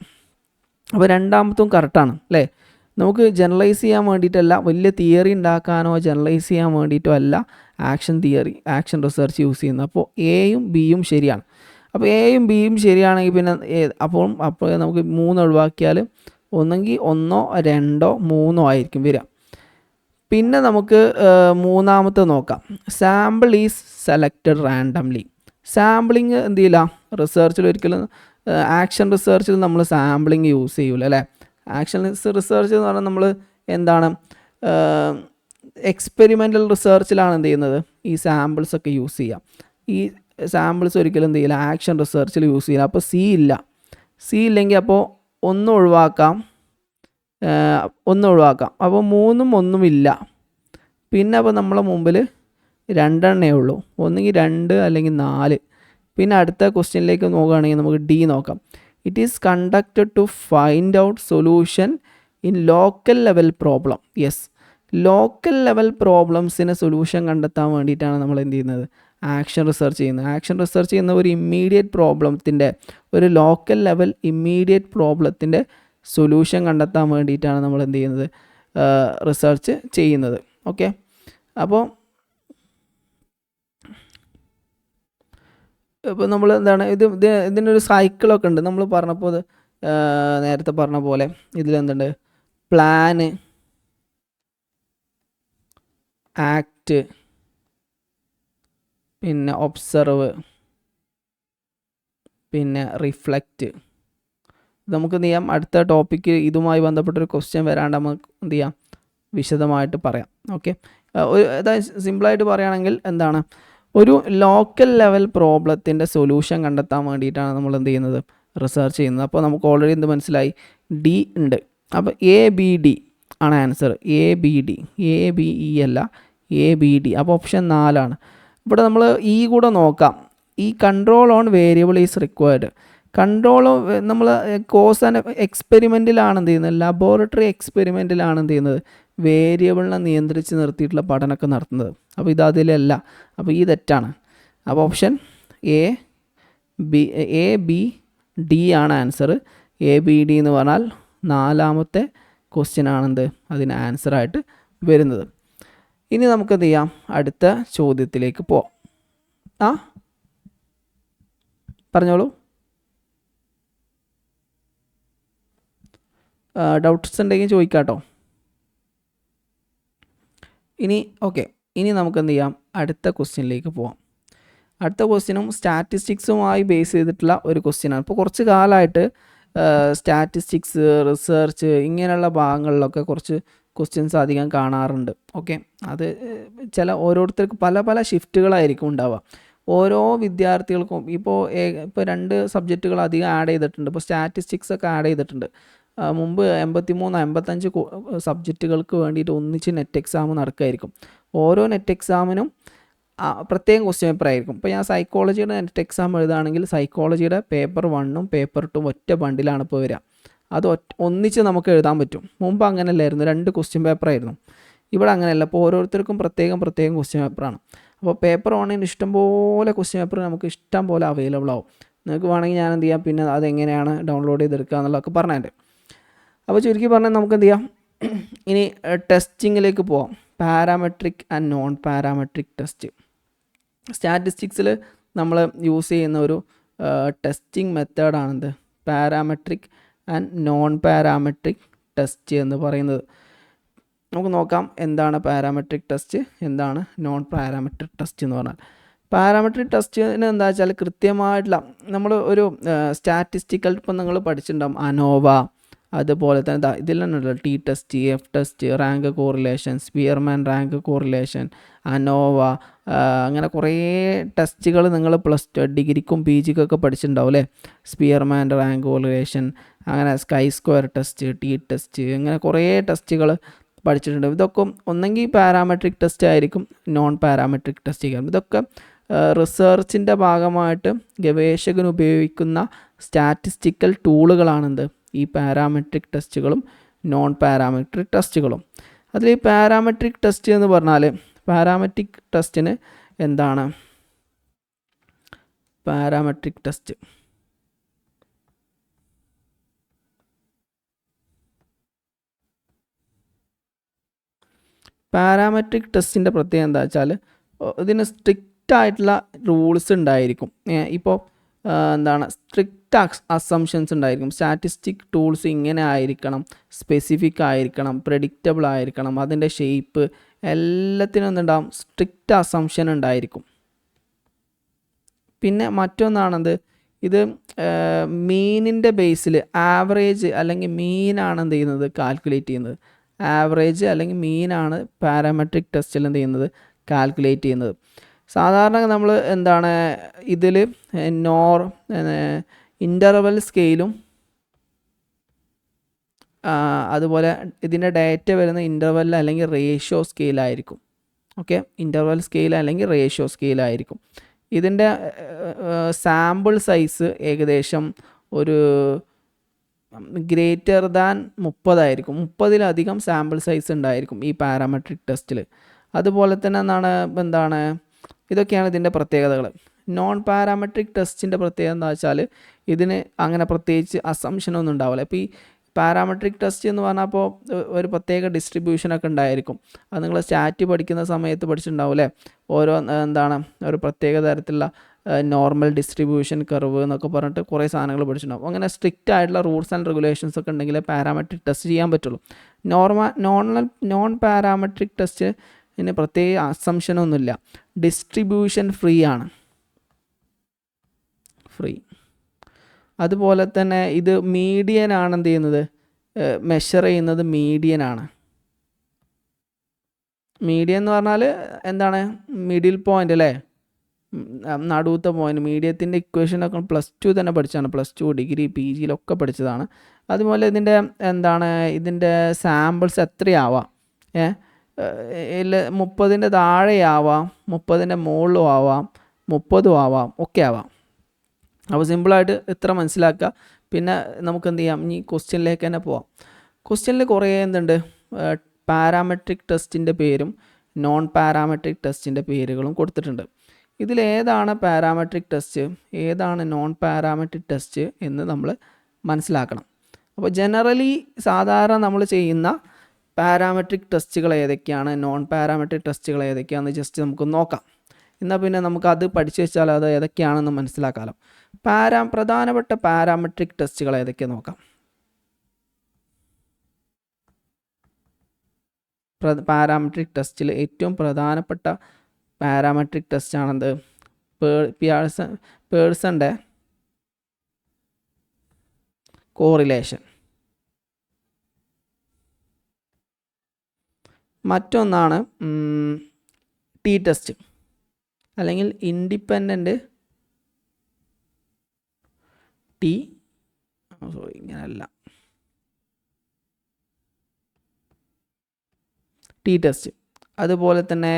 അപ്പോൾ രണ്ടാമത്തും കറക്റ്റാണ് അല്ലേ. നമുക്ക് ജനറലൈസ് ചെയ്യാൻ വേണ്ടിയിട്ടല്ല, വലിയ തിയറി ഉണ്ടാക്കാനോ ജനറലൈസ് ചെയ്യാൻ വേണ്ടിയിട്ടോ അല്ല ആക്ഷൻ റിസർച്ച് യൂസ് ചെയ്യുന്നത്. അപ്പോൾ എയും ബിയും ശരിയാണ്. അപ്പോൾ എയും ബിയും ശരിയാണെങ്കിൽ പിന്നെ അപ്പോൾ നമുക്ക് 3 ഒഴിവാക്കിയാൽ ഒന്നെങ്കിൽ 1, 2, 3 ആയിരിക്കും വരിക. പിന്നെ നമുക്ക് മൂന്നാമത്തെ നോക്കാം. Sample is selected randomly. Sampling എന്ത് ചെയ്യില്ല, റിസർച്ചിൽ ഒരിക്കലും ആക്ഷൻ റിസർച്ചിൽ നമ്മൾ സാമ്പിളിങ് യൂസ് ചെയ്യൂല അല്ലേ. ആക്ഷൻ റിസർച്ച് എന്ന് പറഞ്ഞാൽ നമ്മൾ എന്താണ്, എക്സ്പെരിമെൻ്റൽ റിസർച്ചിലാണ് എന്ത് ചെയ്യുന്നത്, ഈ സാമ്പിൾസൊക്കെ യൂസ് ചെയ്യുക. ഈ സാമ്പിൾസ് ഒരിക്കലും എന്ത് ചെയ്യില്ല, ആക്ഷൻ റിസർച്ചിൽ യൂസ് ചെയ്യില്ല. അപ്പോൾ സി ഇല്ലെങ്കിൽ അപ്പോൾ 1 ഒഴിവാക്കാം. അപ്പോൾ 3ഉം 1ഉം ഇല്ല. പിന്നെ അപ്പോൾ നമ്മളെ മുമ്പിൽ 2 ഉള്ളൂ, ഒന്നുകിൽ 2 അല്ലെങ്കിൽ 4. പിന്നെ അടുത്ത ക്വസ്റ്റ്യനിലേക്ക് നോക്കുകയാണെങ്കിൽ നമുക്ക് ഡി നോക്കാം. It is conducted to find out solution in local level problem. Yes, local level പ്രോബ്ലംസിന് സൊല്യൂഷൻ കണ്ടെത്താൻ വേണ്ടിയിട്ടാണ് നമ്മൾ എന്ത് ചെയ്യുന്നത്, ആക്ഷൻ റിസർച്ച് ചെയ്യുന്നത്. ആക്ഷൻ റിസർച്ച് ചെയ്യുന്ന ഒരു ഇമ്മീഡിയറ്റ് പ്രോബ്ലത്തിൻ്റെ, ഒരു ലോക്കൽ ലെവൽ ഇമ്മീഡിയറ്റ് പ്രോബ്ലത്തിൻ്റെ സൊല്യൂഷൻ കണ്ടെത്താൻ വേണ്ടിയിട്ടാണ് നമ്മൾ എന്ത് ചെയ്യുന്നത്, റിസർച്ച് ചെയ്യുന്നത്. ഓക്കെ, അപ്പോൾ ഇപ്പോൾ നമ്മൾ എന്താണ് ഇതിനൊരു സൈക്കിളൊക്കെ ഉണ്ട്. നമ്മൾ പറഞ്ഞപ്പോൾ നേരത്തെ പറഞ്ഞ പോലെ ഇതിലെന്തുണ്ട്, പ്ലാന്, ആക്ട്, പിന്നെ ഒബ്സർവ്, പിന്നെ റിഫ്ലക്റ്റ്. നമുക്ക് എന്ത് ചെയ്യാം, അടുത്ത ടോപ്പിക്ക് ഇതുമായി ബന്ധപ്പെട്ടൊരു ക്വസ്റ്റ്യൻ വരാണ്ട് നമുക്ക് എന്ത് ചെയ്യാം, വിശദമായിട്ട് പറയാം. ഓക്കെ, അതായത് സിമ്പിളായിട്ട് പറയുകയാണെങ്കിൽ എന്താണ്, ഒരു ലോക്കൽ ലെവൽ പ്രോബ്ലത്തിൻ്റെ സൊല്യൂഷൻ കണ്ടെത്താൻ വേണ്ടിയിട്ടാണ് നമ്മൾ എന്ത് ചെയ്യുന്നത്, റിസർച്ച് ചെയ്യുന്നത്. അപ്പോൾ നമുക്ക് ഓൾറെഡി എന്ത് മനസ്സിലായി, ഡി ഉണ്ട്. അപ്പോൾ ABD ആണ് ആൻസർ. ABE അല്ല, ABD. അപ്പോൾ ഓപ്ഷൻ 4 ആണ്. ഇവിടെ നമ്മൾ കൂടെ നോക്കാം. ഈ control on variable is required. Control നമ്മൾ കോസ് ആൻഡ് എക്സ്പെരിമെൻറ്റിലാണ് എന്ത് ചെയ്യുന്നത്, ലബോറട്ടറി എക്സ്പെരിമെൻറ്റിലാണ് എന്ത് ചെയ്യുന്നത്, വേരിയബിളിനെ നിയന്ത്രിച്ച് നിർത്തിയിട്ടുള്ള പഠനമൊക്കെ നടത്തുന്നത്. അപ്പോൾ ഇത് അതിലല്ല, അപ്പോൾ ഈ തെറ്റാണ്. അപ്പോൾ ഓപ്ഷൻ ABD ആണ് ആൻസർ. ABD എന്ന് പറഞ്ഞാൽ 4ാമത്തെ ക്വസ്റ്റ്യൻ ആണെന്ത്, അതിന് ആൻസറായിട്ട് വരുന്നത്. ഇനി നമുക്കെന്ത് ചെയ്യാം, അടുത്ത ചോദ്യത്തിലേക്ക് പോവാം. പറഞ്ഞോളൂ. ഡൗട്ട്സ് ഉണ്ടെങ്കിൽ ചോദിക്കാട്ടോ. ഇനി നമുക്ക് എന്ത് ചെയ്യാം, അടുത്ത ക്വസ്റ്റ്യനിലേക്ക് പോവാം. അടുത്ത ക്വസ്റ്റ്യനും സ്റ്റാറ്റിസ്റ്റിക്സുമായി ബേസ് ചെയ്തിട്ടുള്ള ഒരു ക്വസ്റ്റ്യനാണ്. ഇപ്പോൾ കുറച്ച് കാലമായിട്ട് സ്റ്റാറ്റിസ്റ്റിക്സ്, റിസർച്ച് ഇങ്ങനെയുള്ള ഭാഗങ്ങളിലൊക്കെ കുറച്ച് ക്വസ്റ്റ്യൻസ് അധികം കാണാറുണ്ട്. ഓക്കെ, അത് ഓരോരുത്തർക്ക് പല ഷിഫ്റ്റുകളായിരിക്കും ഉണ്ടാവുക. ഓരോ വിദ്യാർത്ഥികൾക്കും ഇപ്പോൾ 2 സബ്ജക്റ്റുകൾ അധികം ആഡ് ചെയ്തിട്ടുണ്ട്. ഇപ്പോൾ സ്റ്റാറ്റിസ്റ്റിക്സ് ഒക്കെ ആഡ് ചെയ്തിട്ടുണ്ട്. മുമ്പ് 83-55 സബ്ജക്റ്റുകൾക്ക് വേണ്ടിയിട്ട് ഒന്നിച്ച് നെറ്റ് എക്സാം നടക്കുമായിരിക്കും. ഓരോ നെറ്റ് എക്സാമിനും പ്രത്യേകം ക്വസ്റ്റ്യൻ പേപ്പർ ആയിരിക്കും. ഇപ്പോൾ ഞാൻ സൈക്കോളജിയുടെ നെറ്റ് എക്സാം എഴുതുകയാണെങ്കിൽ സൈക്കോളജിയുടെ പേപ്പർ 1ഉം പേപ്പർ 2ഉം ഒറ്റ ബണ്ടിലാണ് ഇപ്പോൾ വരിക. അത് ഒന്നിച്ച് നമുക്ക് എഴുതാൻ പറ്റും. മുമ്പ് അങ്ങനെയല്ലായിരുന്നു, 2 ക്വസ്റ്റ്യൻ പേപ്പറായിരുന്നു. ഇവിടെ അങ്ങനെയല്ല. അപ്പോൾ ഓരോരുത്തർക്കും പ്രത്യേകം ക്വസ്റ്റ്യൻ പേപ്പറാണ്. അപ്പോൾ പേപ്പർ 1ന് ഇഷ്ടംപോലെ ക്വസ്റ്റ്യൻ പേപ്പർ നമുക്ക് ഇഷ്ടം പോലെ അവൈലബിൾ ആവും. നിങ്ങൾക്ക് വേണമെങ്കിൽ ഞാൻ എന്ത് ചെയ്യാം, പിന്നെ അതെങ്ങനെയാണ് ഡൗൺലോഡ് ചെയ്തെടുക്കുക എന്നുള്ളതൊക്കെ പറഞ്ഞിട്ടുണ്ട്. അപ്പോൾ ചുരുക്കി പറഞ്ഞാൽ നമുക്ക് എന്ത് ചെയ്യാം, ഇനി ടെസ്റ്റിങ്ങിലേക്ക് പോവാം. Parametric and non parametric test. സ്റ്റാറ്റിസ്റ്റിക്സിൽ നമ്മൾ യൂസ് ചെയ്യുന്ന ഒരു ടെസ്റ്റിംഗ് മെത്തേഡാണെന്ത്, parametric and non parametric test എന്ന് പറയുന്നത്. നമുക്ക് നോക്കാം എന്താണ് പാരാമെട്രിക് ടെസ്റ്റ്, എന്താണ് നോൺ പാരാമെട്രിക് ടെസ്റ്റ് എന്ന് പറഞ്ഞാൽ. പാരാമെട്രിക് ടെസ്റ്റിന് എന്താ വെച്ചാൽ കൃത്യമായിട്ടുള്ള നമ്മൾ ഒരു സ്റ്റാറ്റിസ്റ്റിക്കൽ, ഇപ്പം നിങ്ങൾ പഠിച്ചിട്ടുണ്ടാകും അനോവ, അതുപോലെ തന്നെ ഇതിൽ തന്നെയുണ്ടല്ലോ T test, F test, rank correlation, Spearman rank correlation, ANOVA, അങ്ങനെ കുറേ ടെസ്റ്റുകൾ നിങ്ങൾ ഡിഗ്രിക്കും പി ജിക്കൊക്കെ പഠിച്ചിട്ടുണ്ടാവും അല്ലേ. സ്പിയർമാൻ്റെ റാങ്ക് കോറിലേഷൻ, അങ്ങനെ chi square test, T test, അങ്ങനെ കുറേ ടെസ്റ്റുകൾ പഠിച്ചിട്ടുണ്ട്. ഇതൊക്കെ ഒന്നെങ്കിൽ പാരാമെട്രിക് ടെസ്റ്റ് ആയിരിക്കും, നോൺ പാരാമെട്രിക് ടെസ്റ്റ് ആയിരിക്കും. ഇതൊക്കെ റിസർച്ചിൻ്റെ ഭാഗമായിട്ട് ഗവേഷകൻ ഉപയോഗിക്കുന്ന സ്റ്റാറ്റിസ്റ്റിക്കൽ ടൂളുകളാണെന്ത്, ഈ പാരാമെട്രിക് ടെസ്റ്റുകളും നോൺ പാരാമെട്രിക് ടെസ്റ്റുകളും. അതിൽ ഈ പാരാമെട്രിക് ടെസ്റ്റ് എന്ന് പറഞ്ഞാൽ, പാരാമെട്രിക് ടെസ്റ്റിന് എന്താണ് പാരാമെട്രിക് ടെസ്റ്റ്, പാരാമെട്രിക് ടെസ്റ്റിൻ്റെ പ്രത്യേകത എന്താ വെച്ചാൽ ഇതിന് സ്ട്രിക്റ്റ് ആയിട്ടുള്ള റൂൾസ് ഉണ്ടായിരിക്കും. ഇപ്പോൾ എന്താണ് സ്ട്രിക്റ്റ് അസംഷൻസ് ഉണ്ടായിരിക്കും. സ്റ്റാറ്റിസ്റ്റിക് ടൂൾസ് ഇങ്ങനെ ആയിരിക്കണം, സ്പെസിഫിക് ആയിരിക്കണം, പ്രെഡിക്റ്റബിൾ ആയിരിക്കണം, അതിൻ്റെ ഷേപ്പ് എല്ലാത്തിനും എന്തുണ്ടാവും, സ്ട്രിക്റ്റ് അസംഷൻ ഉണ്ടായിരിക്കും. പിന്നെ മറ്റൊന്നാണെന്ത്, ഇത് മീനിൻ്റെ ബേസിൽ ആവറേജ് അല്ലെങ്കിൽ മീനാണ് എന്ത് ചെയ്യുന്നത്, കാൽക്കുലേറ്റ് ചെയ്യുന്നത്. ആവറേജ് അല്ലെങ്കിൽ മീനാണ് പാരാമെട്രിക് ടെസ്റ്റിൽ എന്ത് ചെയ്യുന്നത്, കാൽക്കുലേറ്റ് ചെയ്യുന്നത്. സാധാരണ നമ്മൾ എന്താണ് ഇതിൽ ഇൻ്റർവൽ സ്കെയിലും അതുപോലെ ഇതിൻ്റെ ഡാറ്റ വരുന്ന ഇൻ്റർവെൽ അല്ലെങ്കിൽ റേഷ്യോ സ്കെയിലായിരിക്കും. ഓക്കെ, ഇൻ്റർവൽ സ്കെയിൽ അല്ലെങ്കിൽ റേഷ്യോ സ്കെയിലായിരിക്കും. ഇതിൻ്റെ സാമ്പിൾ സൈസ് ഏകദേശം ഒരു ഗ്രേറ്റർ ദാൻ 30 ആയിരിക്കും. 30-ലധികം സാമ്പിൾ സൈസ് ഉണ്ടായിരിക്കും ഈ പാരാമെട്രിക് ടെസ്റ്റിൽ. അതുപോലെ തന്നെ എന്താണ് ഇതൊക്കെയാണ് ഇതിൻ്റെ പ്രത്യേകതകൾ. നോൺ പാരാമെട്രിക് ടെസ്റ്റിൻ്റെ പ്രത്യേകത എന്താ വെച്ചാൽ ഇതിന് അങ്ങനെ പ്രത്യേകിച്ച് അസംഷനൊന്നും ഉണ്ടാവില്ല. ഇപ്പോൾ ഈ പാരാമെട്രിക് ടെസ്റ്റ് എന്ന് പറഞ്ഞാൽ അപ്പോൾ ഒരു പ്രത്യേക ഡിസ്ട്രിബ്യൂഷനൊക്കെ ഉണ്ടായിരിക്കും. അത് നിങ്ങൾ സ്റ്റാറ്റ് പഠിക്കുന്ന സമയത്ത് പഠിച്ചിട്ടുണ്ടാവില്ലേ, ഓരോ എന്താണ് ഒരു പ്രത്യേക തരത്തിലുള്ള നോർമൽ ഡിസ്ട്രിബ്യൂഷൻ കർവ് എന്നൊക്കെ പറഞ്ഞിട്ട് കുറേ സാധനങ്ങൾ പഠിച്ചിട്ടുണ്ടാവും. അങ്ങനെ സ്ട്രിക്റ്റ് ആയിട്ടുള്ള റൂൾസ് ആൻഡ് റെഗുലേഷൻസ് ഒക്കെ ഉണ്ടെങ്കിൽ പാരാമെട്രിക് ടെസ്റ്റ് ചെയ്യാൻ പറ്റുള്ളൂ. നോൺ പാരാമെട്രിക് ടെസ്റ്റ് ഇതിന് പ്രത്യേക അസംഷനൊന്നുമില്ല. ഡിസ്ട്രിബ്യൂഷൻ ഫ്രീ ആണ്, ഫ്രീ. അതുപോലെ തന്നെ ഇത് മീഡിയൻ ആണ് എന്ത് ചെയ്യുന്നത്, മെഷർ ചെയ്യുന്നത് മീഡിയൻ ആണ്. മീഡിയൻ എന്ന് പറഞ്ഞാൽ എന്താണ്, മിഡിൽ പോയിൻ്റ് അല്ലേ, നടുവത്തെ പോയിൻ്റ്. മീഡിയത്തിൻ്റെ ഇക്വേഷനൊക്കെ +2 തന്നെ പഠിച്ചതാണ്, +2 ഡിഗ്രി പി ജിയിലൊക്കെ പഠിച്ചതാണ്. അതുപോലെ ഇതിൻ്റെ എന്താണ് ഇതിൻ്റെ സാമ്പിൾസ് എത്രയാവാം, 30-ൻ്റെ താഴെയാവാം, 30-ൻ്റെ മുകളിലും ആവാം, 30 ആവാം, ഒക്കെ ആവാം. അപ്പോൾ സിമ്പിളായിട്ട് ഇത്ര മനസ്സിലാക്കുക. പിന്നെ നമുക്ക് എന്ത് ചെയ്യാം, ഇനി ക്വസ്റ്റ്യനിലേക്ക് തന്നെ പോവാം. ക്വസ്റ്റ്യനിൽ കുറേ എന്തുണ്ട്, പാരാമെട്രിക് ടെസ്റ്റിൻ്റെ പേരും നോൺ പാരാമെട്രിക് ടെസ്റ്റിൻ്റെ പേരുകളും കൊടുത്തിട്ടുണ്ട്. ഇതിലേതാണ് പാരാമെട്രിക് ടെസ്റ്റ്, ഏതാണ് നോൺ പാരാമെട്രിക് ടെസ്റ്റ് എന്ന് നമ്മൾ മനസ്സിലാക്കണം. അപ്പോൾ ജനറലി സാധാരണ നമ്മൾ ചെയ്യുന്ന പാരാമെട്രിക് ടെസ്റ്റുകൾ ഏതൊക്കെയാണ്, നോൺ പാരാമെട്രിക് ടെസ്റ്റുകൾ ഏതൊക്കെയാണെന്ന് ജസ്റ്റ് നമുക്ക് നോക്കാം. എന്നാൽ പിന്നെ നമുക്കത് പഠിച്ചു വെച്ചാൽ അത് ഏതൊക്കെയാണെന്ന് മനസ്സിലാക്കാമല്ലോ. പ്രധാനപ്പെട്ട പാരാമെട്രിക് ടെസ്റ്റുകൾ ഏതൊക്കെയാണ് നോക്കാം. പാരാമെട്രിക് ടെസ്റ്റിൽ ഏറ്റവും പ്രധാനപ്പെട്ട പാരാമെട്രിക് ടെസ്റ്റാണെന്ത്, പേഴ്സൻ്റെ കോറിലേഷൻ. മറ്റൊന്നാണ് ടി ടെസ്റ്റ് അല്ലെങ്കിൽ ഇൻഡിപെൻഡൻ്റ് ഇങ്ങനെയല്ല, ടി ടെസ്റ്റ്. അതുപോലെ തന്നെ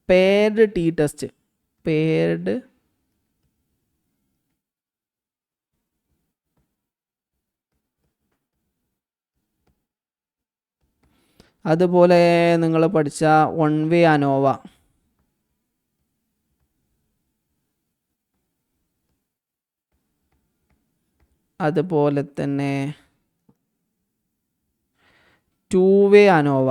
പെയർഡ് ടി ടെസ്റ്റ്, പെയർഡ് അതുപോലെ നിങ്ങൾ പഠിച്ച വൺ വേ അനോവ, അതുപോലെ തന്നെ ടു വേ അനോവ.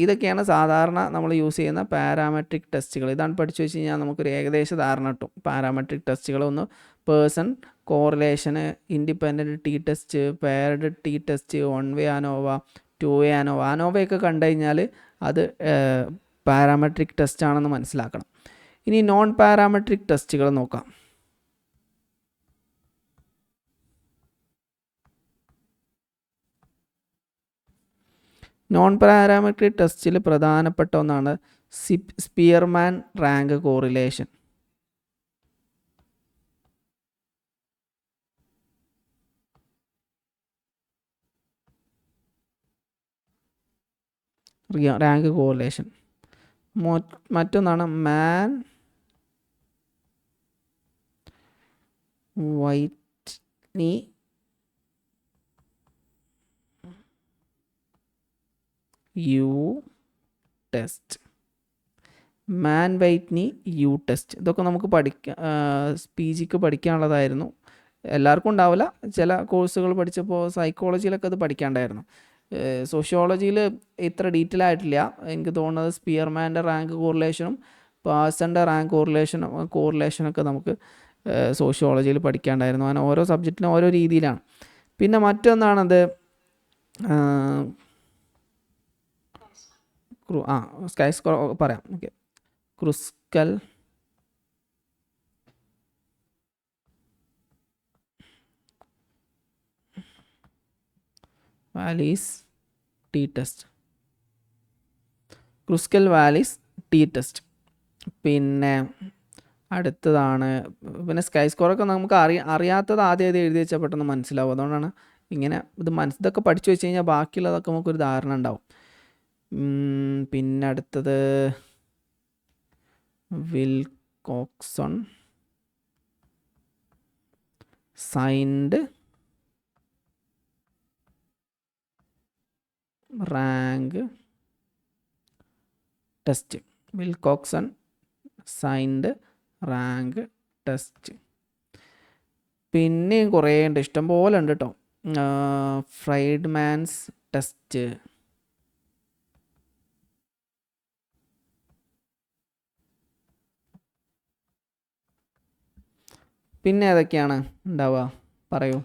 ഇതൊക്കെയാണ് സാധാരണ നമ്മൾ യൂസ് ചെയ്യുന്ന പാരാമെട്രിക് ടെസ്റ്റുകൾ. ഇതാണ് പഠിച്ചു വെച്ച് കഴിഞ്ഞാൽ നമുക്കൊരു ഏകദേശ ധാരണ കിട്ടും. പാരാമെട്രിക് ടെസ്റ്റുകൾ ഒന്ന് പേഴ്സൺ, കോറിലേഷന്, independent T test, paired T test, one way ANOVA, two way ANOVA. അനോവയൊക്കെ കണ്ടു കഴിഞ്ഞാൽ അത് പാരാമെട്രിക് ടെസ്റ്റ് ആണെന്ന് മനസ്സിലാക്കണം. ഇനി നോൺ പാരാമെട്രിക് ടെസ്റ്റുകൾ നോക്കാം. നോൺ പാരാമെട്രിക് ടെസ്റ്റിൽ പ്രധാനപ്പെട്ട ഒന്നാണ് Spearman rank correlation. Rank correlation. മറ്റൊന്നാണ് മാൻ വൈറ്റ്നി യു ടെസ്റ്റ്. മാൻ വൈറ്റ്നി യു ടെസ്റ്റ്. ഇതൊക്കെ നമുക്ക് PGക്ക് പഠിക്കാനുള്ളതായിരുന്നു. എല്ലാവർക്കും ഉണ്ടാവില്ല. ചില കോഴ്സുകൾ പഠിച്ചപ്പോൾ സൈക്കോളജിയിലൊക്കെ അത് പഠിക്കാണ്ടായിരുന്നു. സോഷ്യോളജിയിൽ ഇത്ര ഡീറ്റെയിൽ ആയിട്ടില്ല. എനിക്ക് തോന്നുന്നത് സ്പിയർമാൻ്റെ റാങ്ക് കോറിലേഷനും പാഴ്സൻ്റെ റാങ്ക് കോറിലേഷനൊക്കെ നമുക്ക് സോഷ്യോളജിയിൽ പഠിക്കാണ്ടായിരുന്നു. അങ്ങനെ ഓരോ സബ്ജക്റ്റിനും ഓരോ രീതിയിലാണ്. പിന്നെ മറ്റൊന്നാണത് സ്കൈ സ്കോർ പറയാം. Okay, Kruskal Wallis T test, Kruskal Wallis T test. പിന്നെ അടുത്തതാണ്, പിന്നെ സ്കൈ സ്കോറൊക്കെ നമുക്ക് അറിയാത്തത് ആദ്യം എഴുതി വെച്ചാൽ പെട്ടെന്ന് മനസ്സിലാവും. അതുകൊണ്ടാണ് ഇങ്ങനെ ഇതൊക്കെ പഠിച്ചു വെച്ച് കഴിഞ്ഞാൽ ബാക്കിയുള്ളതൊക്കെ നമുക്കൊരു ധാരണ ഉണ്ടാവും. പിന്നെ അടുത്തത് Wilcoxon signed rank test. Wilcoxon signed rank test. പിന്നെയും കുറേ ഉണ്ട്, ഇഷ്ടം പോലെ ഉണ്ട് കേട്ടോ. Friedman's test. പിന്നെ ഏതൊക്കെയാണ് ഉണ്ടാവുക, പറയൂ.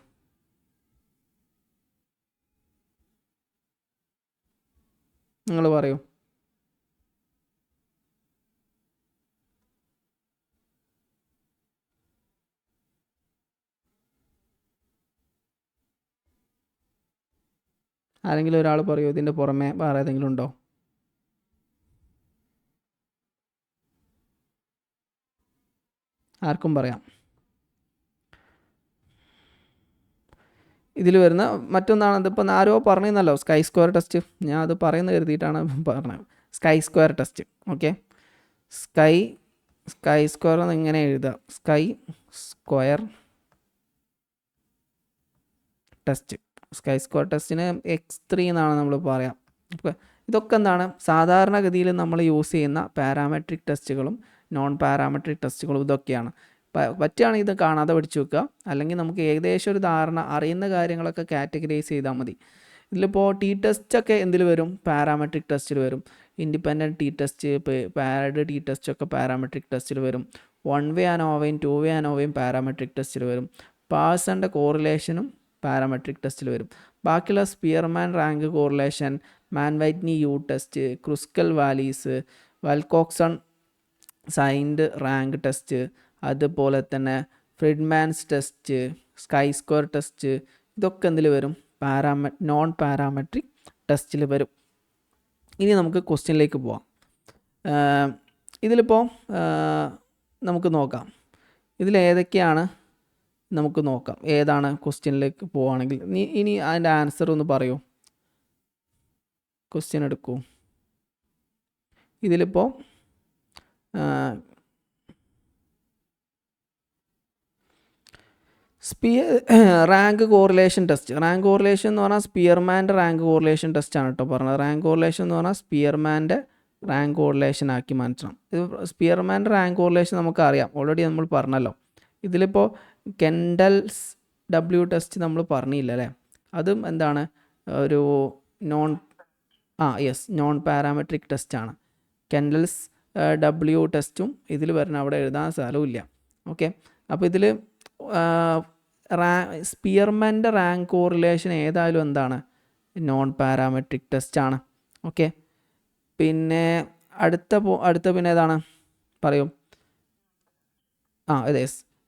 നിങ്ങൾ പറയൂ. ആരെങ്കിലും ഒരാൾ പറയൂ. ഇതിൻ്റെ പുറമെ വേറെ ഏതെങ്കിലും ഉണ്ടോ? ആർക്കും പറയാം. ഇതിൽ വരുന്ന മറ്റൊന്നാണ്, ഇതിപ്പോൾ ആരോ പറഞ്ഞല്ലോ സ്കൈ സ്ക്വയർ ടെസ്റ്റ്. ഞാൻ അത് പറയുന്നത് കരുതിയിട്ടാണ് പറഞ്ഞത്. Sky square test. Okay, sky square എന്ന് ഇങ്ങനെ എഴുതുക, sky square test. Chi square ടെസ്റ്റിന് X3 എന്നാണ് നമ്മൾ പറയാം. അപ്പോൾ ഇതൊക്കെ എന്താണ്, സാധാരണഗതിയിൽ നമ്മൾ യൂസ് ചെയ്യുന്ന പാരാമെട്രിക് ടെസ്റ്റുകളും നോൺ പാരാമെട്രിക് ടെസ്റ്റുകളും ഇതൊക്കെയാണ്. പറ്റുകയാണെങ്കിൽ ഇത് കാണാതെ പഠിച്ചു വെക്കുക. അല്ലെങ്കിൽ നമുക്ക് ഏകദേശം ഒരു ധാരണ, അറിയുന്ന കാര്യങ്ങളൊക്കെ കാറ്റഗറൈസ് ചെയ്താൽ മതി. ഇതിലിപ്പോൾ ടി ടെസ്റ്റൊക്കെ എന്തിൽ വരും? പാരാമെട്രിക് ടെസ്റ്റിൽ വരും. Independent T test, paired T ടെസ്റ്റൊക്കെ പാരാമെട്രിക് ടെസ്റ്റിൽ വരും. വൺ വേ അനോവയും ടു വേ അനോവയും പാരാമെട്രിക് ടെസ്റ്റിൽ വരും. പാഴ്സൻ്റെ കോറിലേഷനും പാരാമെട്രിക് ടെസ്റ്റിൽ വരും. ബാക്കിയുള്ള Spearman rank correlation, Mann Whitney U test, Kruskal Wallis, Wilcoxon signed rank test, അതുപോലെ തന്നെ Friedman's test, chi square test, ഇതൊക്കെ എന്തിൽ വരും? നോൺ പാരാമെട്രിക് ടെസ്റ്റിൽ വരും. ഇനി നമുക്ക് ക്വസ്റ്റ്യനിലേക്ക് പോവാം. ഇതിലിപ്പോൾ നമുക്ക് നോക്കാം ഇതിലേതൊക്കെയാണ് നമുക്ക് നോക്കാം ഏതാണ് ക്വസ്റ്റ്യനിലേക്ക് പോവുകയാണെങ്കിൽ. ഇനി അതിൻ്റെ ആൻസർ ഒന്ന് പറയൂ. ക്വസ്റ്റ്യൻ എടുക്കൂ. ഇതിലിപ്പോൾ rank correlation test. Rank correlation എന്ന് പറഞ്ഞാൽ സ്പിയർമാൻ്റെ റാങ്ക് കോറിലേഷൻ ടെസ്റ്റാണ് കേട്ടോ പറഞ്ഞത്. റാങ്ക് കോറിലേഷൻ എന്ന് പറഞ്ഞാൽ സ്പിയർമാൻ്റെ റാങ്ക് കോറിലേഷൻ ആക്കി മാറ്റണം. ഇത് സ്പിയർമാൻ്റെ റാങ്ക് കോറിലേഷൻ നമുക്കറിയാം, ഓൾറെഡി നമ്മൾ പറഞ്ഞല്ലോ. ഇതിലിപ്പോൾ കെൻഡൽസ് ഡബ്ല്യു ടെസ്റ്റ് നമ്മൾ പറഞ്ഞില്ല അല്ലേ. അതും എന്താണ്, ഒരു നോൺ പാരാമെട്രിക് ടെസ്റ്റാണ്. കെൻഡൽസ് ഡബ്ല്യു ടെസ്റ്റും ഇതിൽ വരുന്ന അവിടെ എഴുതാൻ സ്ഥലമില്ല. ഓക്കെ, അപ്പോൾ ഇതിൽ സ്പിയർമാൻ്റെ റാങ്ക് കോറിലേഷൻ ഏതായാലും എന്താണ്, നോൺ പാരാമെട്രിക് ടെസ്റ്റാണ്. ഓക്കെ, പിന്നെ അടുത്ത പിന്നെ ഏതാണ് പറയും. അതെ,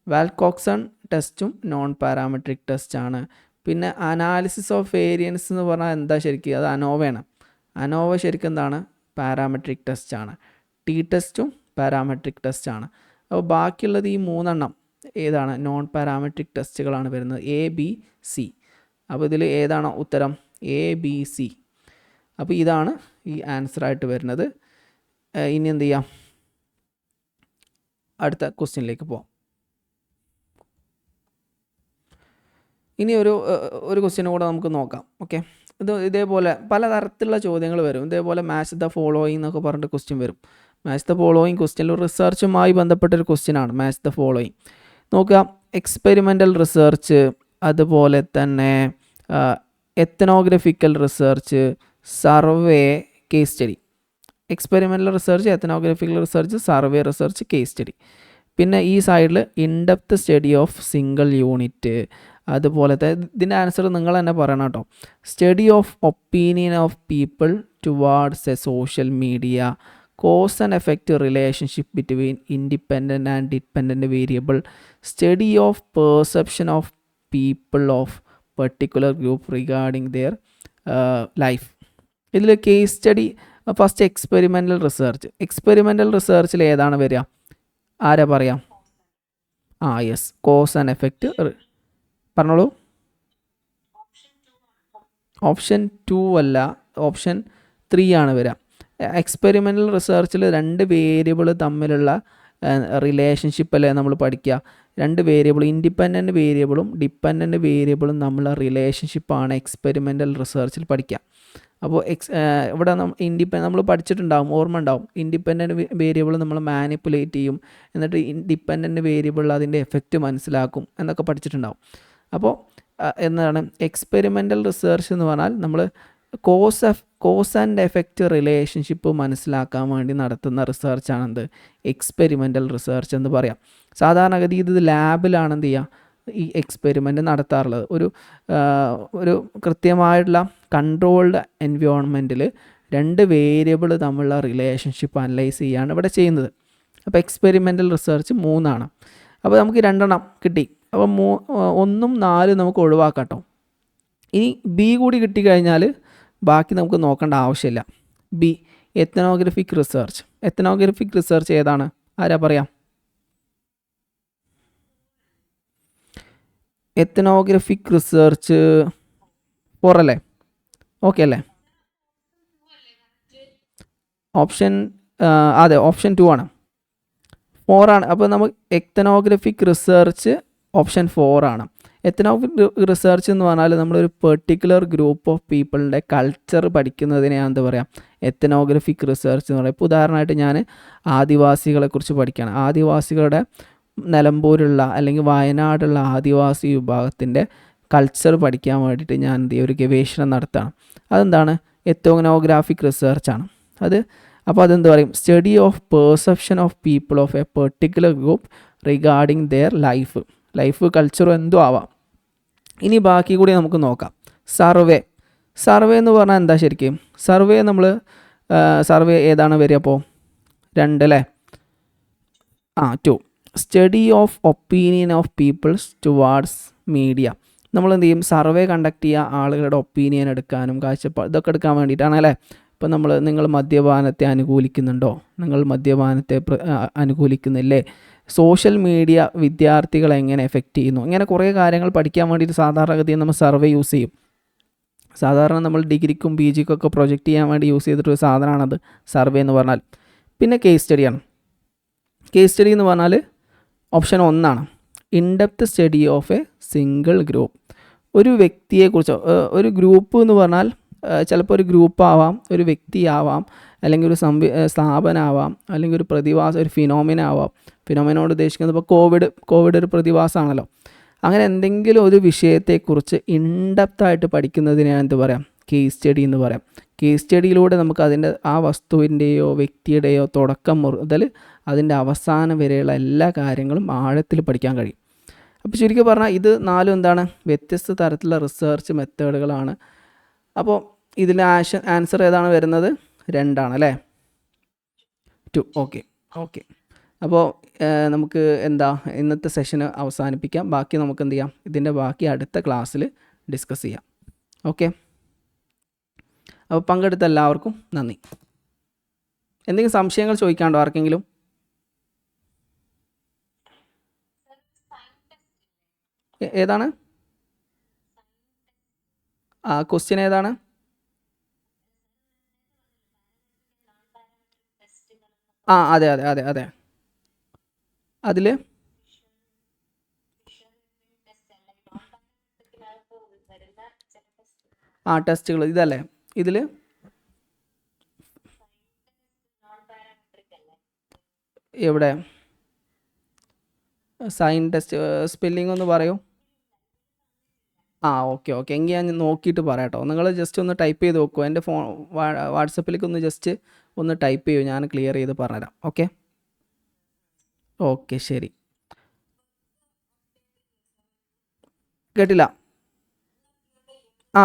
വാൽകോക്സൺ ടെസ്റ്റും നോൺ പാരാമെട്രിക് ടെസ്റ്റാണ്. പിന്നെ അനാലിസിസ് ഓഫ് വേരിയൻസ് എന്ന് പറഞ്ഞാൽ എന്താ ശരിക്കും, അത് അനോവയാണ്. അനോവ ശരിക്കും എന്താണ്, പാരാമെട്രിക് ടെസ്റ്റാണ്. ടി ടെസ്റ്റും പാരാമെട്രിക് ടെസ്റ്റാണ്. അപ്പോൾ ബാക്കിയുള്ളത് ഈ 3 ഏതാണ്, നോൺ പാരാമെട്രിക് ടെസ്റ്റുകളാണ് വരുന്നത്, എ ബി സി. അപ്പോൾ ഇതിൽ ഏതാണോ ഉത്തരം, എ ബി സി. അപ്പോൾ ഇതാണ് ഈ ആൻസറായിട്ട് വരുന്നത്. ഇനി എന്ത് ചെയ്യാം, അടുത്ത ക്വസ്റ്റ്യനിലേക്ക് പോവാം. ഇനി ഒരു ക്വസ്റ്റ്യനും കൂടെ നമുക്ക് നോക്കാം. ഓക്കെ, ഇതേപോലെ പലതരത്തിലുള്ള ചോദ്യങ്ങൾ വരും. ഇതേപോലെ മാച്ച് ദ ഫോളോയിങ് എന്നൊക്കെ പറഞ്ഞിട്ട് ക്വസ്റ്റ്യൻ വരും. മാച്ച് ദ ഫോളോയിങ് ക്വസ്റ്റ്യൻ റിസർച്ചുമായി ബന്ധപ്പെട്ടൊരു ക്വസ്റ്റ്യനാണ് മാച്ച് ദ ഫോളോയിങ്. നോക്കുക, എക്സ്പെരിമെൻ്റൽ റിസർച്ച്, അതുപോലെ തന്നെ ethnographical research, survey, case study. Experimental research, ethnographical research, survey research, case study. പിന്നെ ഈ സൈഡിൽ in depth study of single unit. അതുപോലത്തെ ഇതിൻ്റെ ആൻസർ നിങ്ങൾ തന്നെ പറയണം കേട്ടോ. Study of opinion of people towards a social media, cause and effect relationship between independent and dependent variable, study of perception of people of particular group regarding their life. ഇതിൽ case study first experimental research. Experimental റിസർച്ചിൽ ഏതാണ് വരിക, ആരാ പറയാം? Yes, cause and effect. പറഞ്ഞോളൂ. Option 2 അല്ല, option 3 ആണ് വരിക. എക്സ്പെരിമെൻ്റൽ റിസർച്ചിൽ 2 വേരിയബിൾ തമ്മിലുള്ള റിലേഷൻഷിപ്പ് അല്ലേ നമ്മൾ പഠിക്കുക. 2 വേരിയബിൾ, ഇൻഡിപെൻഡൻറ്റ് വേരിയബിളും ഡിപ്പെൻഡൻറ്റ് വേരിയബിളും തമ്മിലുള്ള റിലേഷൻഷിപ്പാണ് എക്സ്പെരിമെൻ്റൽ റിസർച്ചിൽ പഠിക്കുക. അപ്പോൾ ഇവിടെ നമ്മൾ പഠിച്ചിട്ടുണ്ടാവും, ഓർമ്മ ഉണ്ടാവും. ഇൻഡിപെൻഡൻറ്റ് വേരിയബിൾ നമ്മൾ മാനിപ്പുലേറ്റ് ചെയ്യും, എന്നിട്ട് ഇൻഡിപെൻഡൻറ്റ് വേരിയബിളിൽ അതിൻ്റെ എഫക്റ്റ് മനസ്സിലാക്കും എന്നൊക്കെ പഠിച്ചിട്ടുണ്ടാവും. അപ്പോൾ എന്താണ് എക്സ്പെരിമെൻ്റൽ റിസർച്ച് എന്ന് പറഞ്ഞാൽ നമ്മൾ കോസ് ആൻഡ് എഫക്റ്റ് റിലേഷൻഷിപ്പ് മനസ്സിലാക്കാൻ വേണ്ടി നടത്തുന്ന റിസർച്ചാണ് എന്ത്, എക്സ്പെരിമെൻ്റൽ റിസർച്ച് എന്ന് പറയാം. സാധാരണഗതി ഇത് ലാബിലാണ് എന്ത് ചെയ്യുക, ഈ എക്സ്പെരിമെൻ്റ് നടത്താറുള്ളത്. ഒരു കൃത്യമായിട്ടുള്ള കൺട്രോൾഡ് എൻവയോൺമെൻറ്റിൽ 2 വേരിയബിൾ തമ്മിലുള്ള റിലേഷൻഷിപ്പ് അനലൈസ് ചെയ്യുകയാണ് ഇവിടെ ചെയ്യുന്നത്. അപ്പോൾ എക്സ്പെരിമെൻ്റൽ റിസർച്ച് 3 ആണ്. അപ്പോൾ നമുക്ക് 2 കിട്ടി. അപ്പോൾ 1ഉം 4 നമുക്ക് ഒഴിവാക്കാം കേട്ടോ. ഇനി ബി കൂടി കിട്ടിക്കഴിഞ്ഞാൽ ബാക്കി നമുക്ക് നോക്കേണ്ട ആവശ്യമില്ല. B, ethnographic research. Ethnographic research ഏതാണ്, ആരാ പറയാം? എത്തനോഗ്രഫിക് റിസർച്ച് 4 അല്ലേ? ഓക്കെ അല്ലേ? ഓപ്ഷൻ അതെ, ഓപ്ഷൻ 2 ആണ്, 4 ആണ്. അപ്പോൾ നമുക്ക് എത്തനോഗ്രഫിക് റിസർച്ച് ഓപ്ഷൻ 4 ആണ്. എത്തനോഗ്രഫിക് റിസർച്ച് എന്ന് പറഞ്ഞാൽ നമ്മളൊരു പെർട്ടിക്കുലർ ഗ്രൂപ്പ് ഓഫ് പീപ്പിളിൻ്റെ കൾച്ചർ പഠിക്കുന്നതിനെയാണ് എന്താ പറയുക, എത്തനോഗ്രഫിക് റിസർച്ച് എന്ന് പറയുക. ഇപ്പോൾ ഉദാഹരണമായിട്ട് ഞാൻ ആദിവാസികളെക്കുറിച്ച് പഠിക്കുകയാണ്. ആദിവാസികളുടെ നിലമ്പൂരുള്ള അല്ലെങ്കിൽ വയനാടുള്ള ആദിവാസി വിഭാഗത്തിൻ്റെ കൾച്ചർ പഠിക്കാൻ വേണ്ടിയിട്ട് ഞാൻ എന്ത് ചെയ്യും, ഒരു ഗവേഷണം നടത്തുകയാണ്. അതെന്താണ്, എത്തനോഗ്രാഫിക് റിസർച്ചാണ് അത്. അപ്പോൾ അതെന്ത് പറയും, study of perception of people of A particular group regarding their life കൾച്ചറും എന്തോ ആവാം. ഇനി ബാക്കി കൂടി നമുക്ക് നോക്കാം. സർവേ എന്ന് പറഞ്ഞാൽ എന്താ ശരിക്കും? സർവേ ഏതാണ് വരിക അപ്പോൾ? 2 അല്ലേ? 2. Study of opinion of peoples towards media. നമ്മൾ എന്ത് ചെയ്യും, സർവേ കണ്ടക്ട് ചെയ്യുക ആളുകളുടെ ഒപ്പീനിയൻ എടുക്കാനും കാഴ്ചപ്പാട് ഇതൊക്കെ എടുക്കാൻ വേണ്ടിയിട്ടാണ് അല്ലേ. ഇപ്പം നിങ്ങൾ മദ്യപാനത്തെ അനുകൂലിക്കുന്നുണ്ടോ, നിങ്ങൾ മദ്യപാനത്തെ അനുകൂലിക്കുന്നില്ലേ, സോഷ്യൽ മീഡിയ വിദ്യാർത്ഥികളെ എങ്ങനെ എഫക്റ്റ് ചെയ്യുന്നു, ഇങ്ങനെ കുറേ കാര്യങ്ങൾ പഠിക്കാൻ വേണ്ടിയിട്ട് സാധാരണഗതിയിൽ നമ്മൾ സർവേ യൂസ് ചെയ്യും. സാധാരണ നമ്മൾ ഡിഗ്രിക്കും പി ജിക്കൊക്കെ പ്രൊജക്റ്റ് ചെയ്യാൻ വേണ്ടി യൂസ് ചെയ്തിട്ടൊരു സാധനമാണത് സർവേ എന്ന് പറഞ്ഞാൽ. പിന്നെ കേസ് സ്റ്റഡിയാണ്. കേസ് സ്റ്റഡി എന്ന് പറഞ്ഞാൽ option 1 in-depth study of A single group. ഒരു വ്യക്തിയെക്കുറിച്ച്, ഒരു ഗ്രൂപ്പ് എന്ന് പറഞ്ഞാൽ ചിലപ്പോൾ ഒരു ഗ്രൂപ്പാവാം, ഒരു വ്യക്തിയാവാം, അല്ലെങ്കിൽ ഒരു സ്ഥാപനമാവാം, അല്ലെങ്കിൽ ഒരു പ്രതിഭാസം, ഒരു ഫിനോമിനാവാം. ഫിനോമിനോട് ഉദ്ദേശിക്കുന്നത് ഇപ്പോൾ കോവിഡ് ഒരു പ്രതിഭാസമാണല്ലോ. അങ്ങനെ എന്തെങ്കിലും ഒരു വിഷയത്തെക്കുറിച്ച് ഇൻഡെപ്തായിട്ട് പഠിക്കുന്നതിനാണ് എന്ത് പറയാം, കേസ് സ്റ്റഡി എന്ന് പറയാം. കേസ് സ്റ്റഡിയിലൂടെ നമുക്ക് അതിൻ്റെ ആ വസ്തുവിൻ്റെയോ വ്യക്തിയുടെയോ തുടക്കം മുതൽ അതിൻ്റെ അവസാനം വരെയുള്ള എല്ലാ കാര്യങ്ങളും ആഴത്തിൽ പഠിക്കാൻ കഴിയും. അപ്പോൾ ചുരുക്കി പറഞ്ഞാൽ ഇത് 4 എന്താണ്, വ്യത്യസ്ത തരത്തിലുള്ള റിസർച്ച് മെത്തേഡുകളാണ്. അപ്പോൾ ഇതിൽ ആൻസർ ഏതാണ് വരുന്നത്? 2 അല്ലേ? 2. ഓക്കെ. അപ്പോൾ നമുക്ക് ഇന്നത്തെ സെഷന് അവസാനിപ്പിക്കാം. ബാക്കി നമുക്ക് എന്ത് ചെയ്യാം, ഇതിൻ്റെ ബാക്കി അടുത്ത ക്ലാസ്സിൽ ഡിസ്കസ് ചെയ്യാം. ഓക്കെ. അപ്പോൾ പങ്കെടുത്ത എല്ലാവർക്കും നന്ദി. എന്തെങ്കിലും സംശയങ്ങൾ ചോദിക്കാണ്ടോ ആർക്കെങ്കിലും? ഏതാണ് ക്വസ്റ്റ്യൻ ഏതാണ്? അതെ. അതിൽ ടെസ്റ്റുകൾ ഇതല്ലേ ഇതിൽ? എവിടെ സൈൻ ടെസ്റ്റ് സ്പെല്ലിംഗ് ഒന്ന് പറയൂ. ഓക്കെ. എങ്കിൽ ഞാൻ നോക്കിയിട്ട് പറയാം കേട്ടോ. നിങ്ങൾ ജസ്റ്റ് ഒന്ന് ടൈപ്പ് ചെയ്ത് നോക്കൂ. എൻ്റെ വാട്സപ്പിലേക്ക് ഒന്ന് ജസ്റ്റ് ഒന്ന് ടൈപ്പ് ചെയ്യൂ, ഞാൻ ക്ലിയർ ചെയ്ത് പറഞ്ഞുതരാം. ഓക്കെ ശരി. കേട്ടില്ല.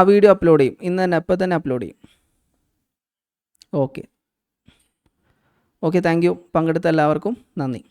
വീഡിയോ അപ്ലോഡ് ചെയ്യും. ഇന്ന് തന്നെ എപ്പോൾ തന്നെ അപ്ലോഡ് ചെയ്യും. ഓക്കെ. Thank you. പങ്കെടുത്ത എല്ലാവർക്കും നന്ദി.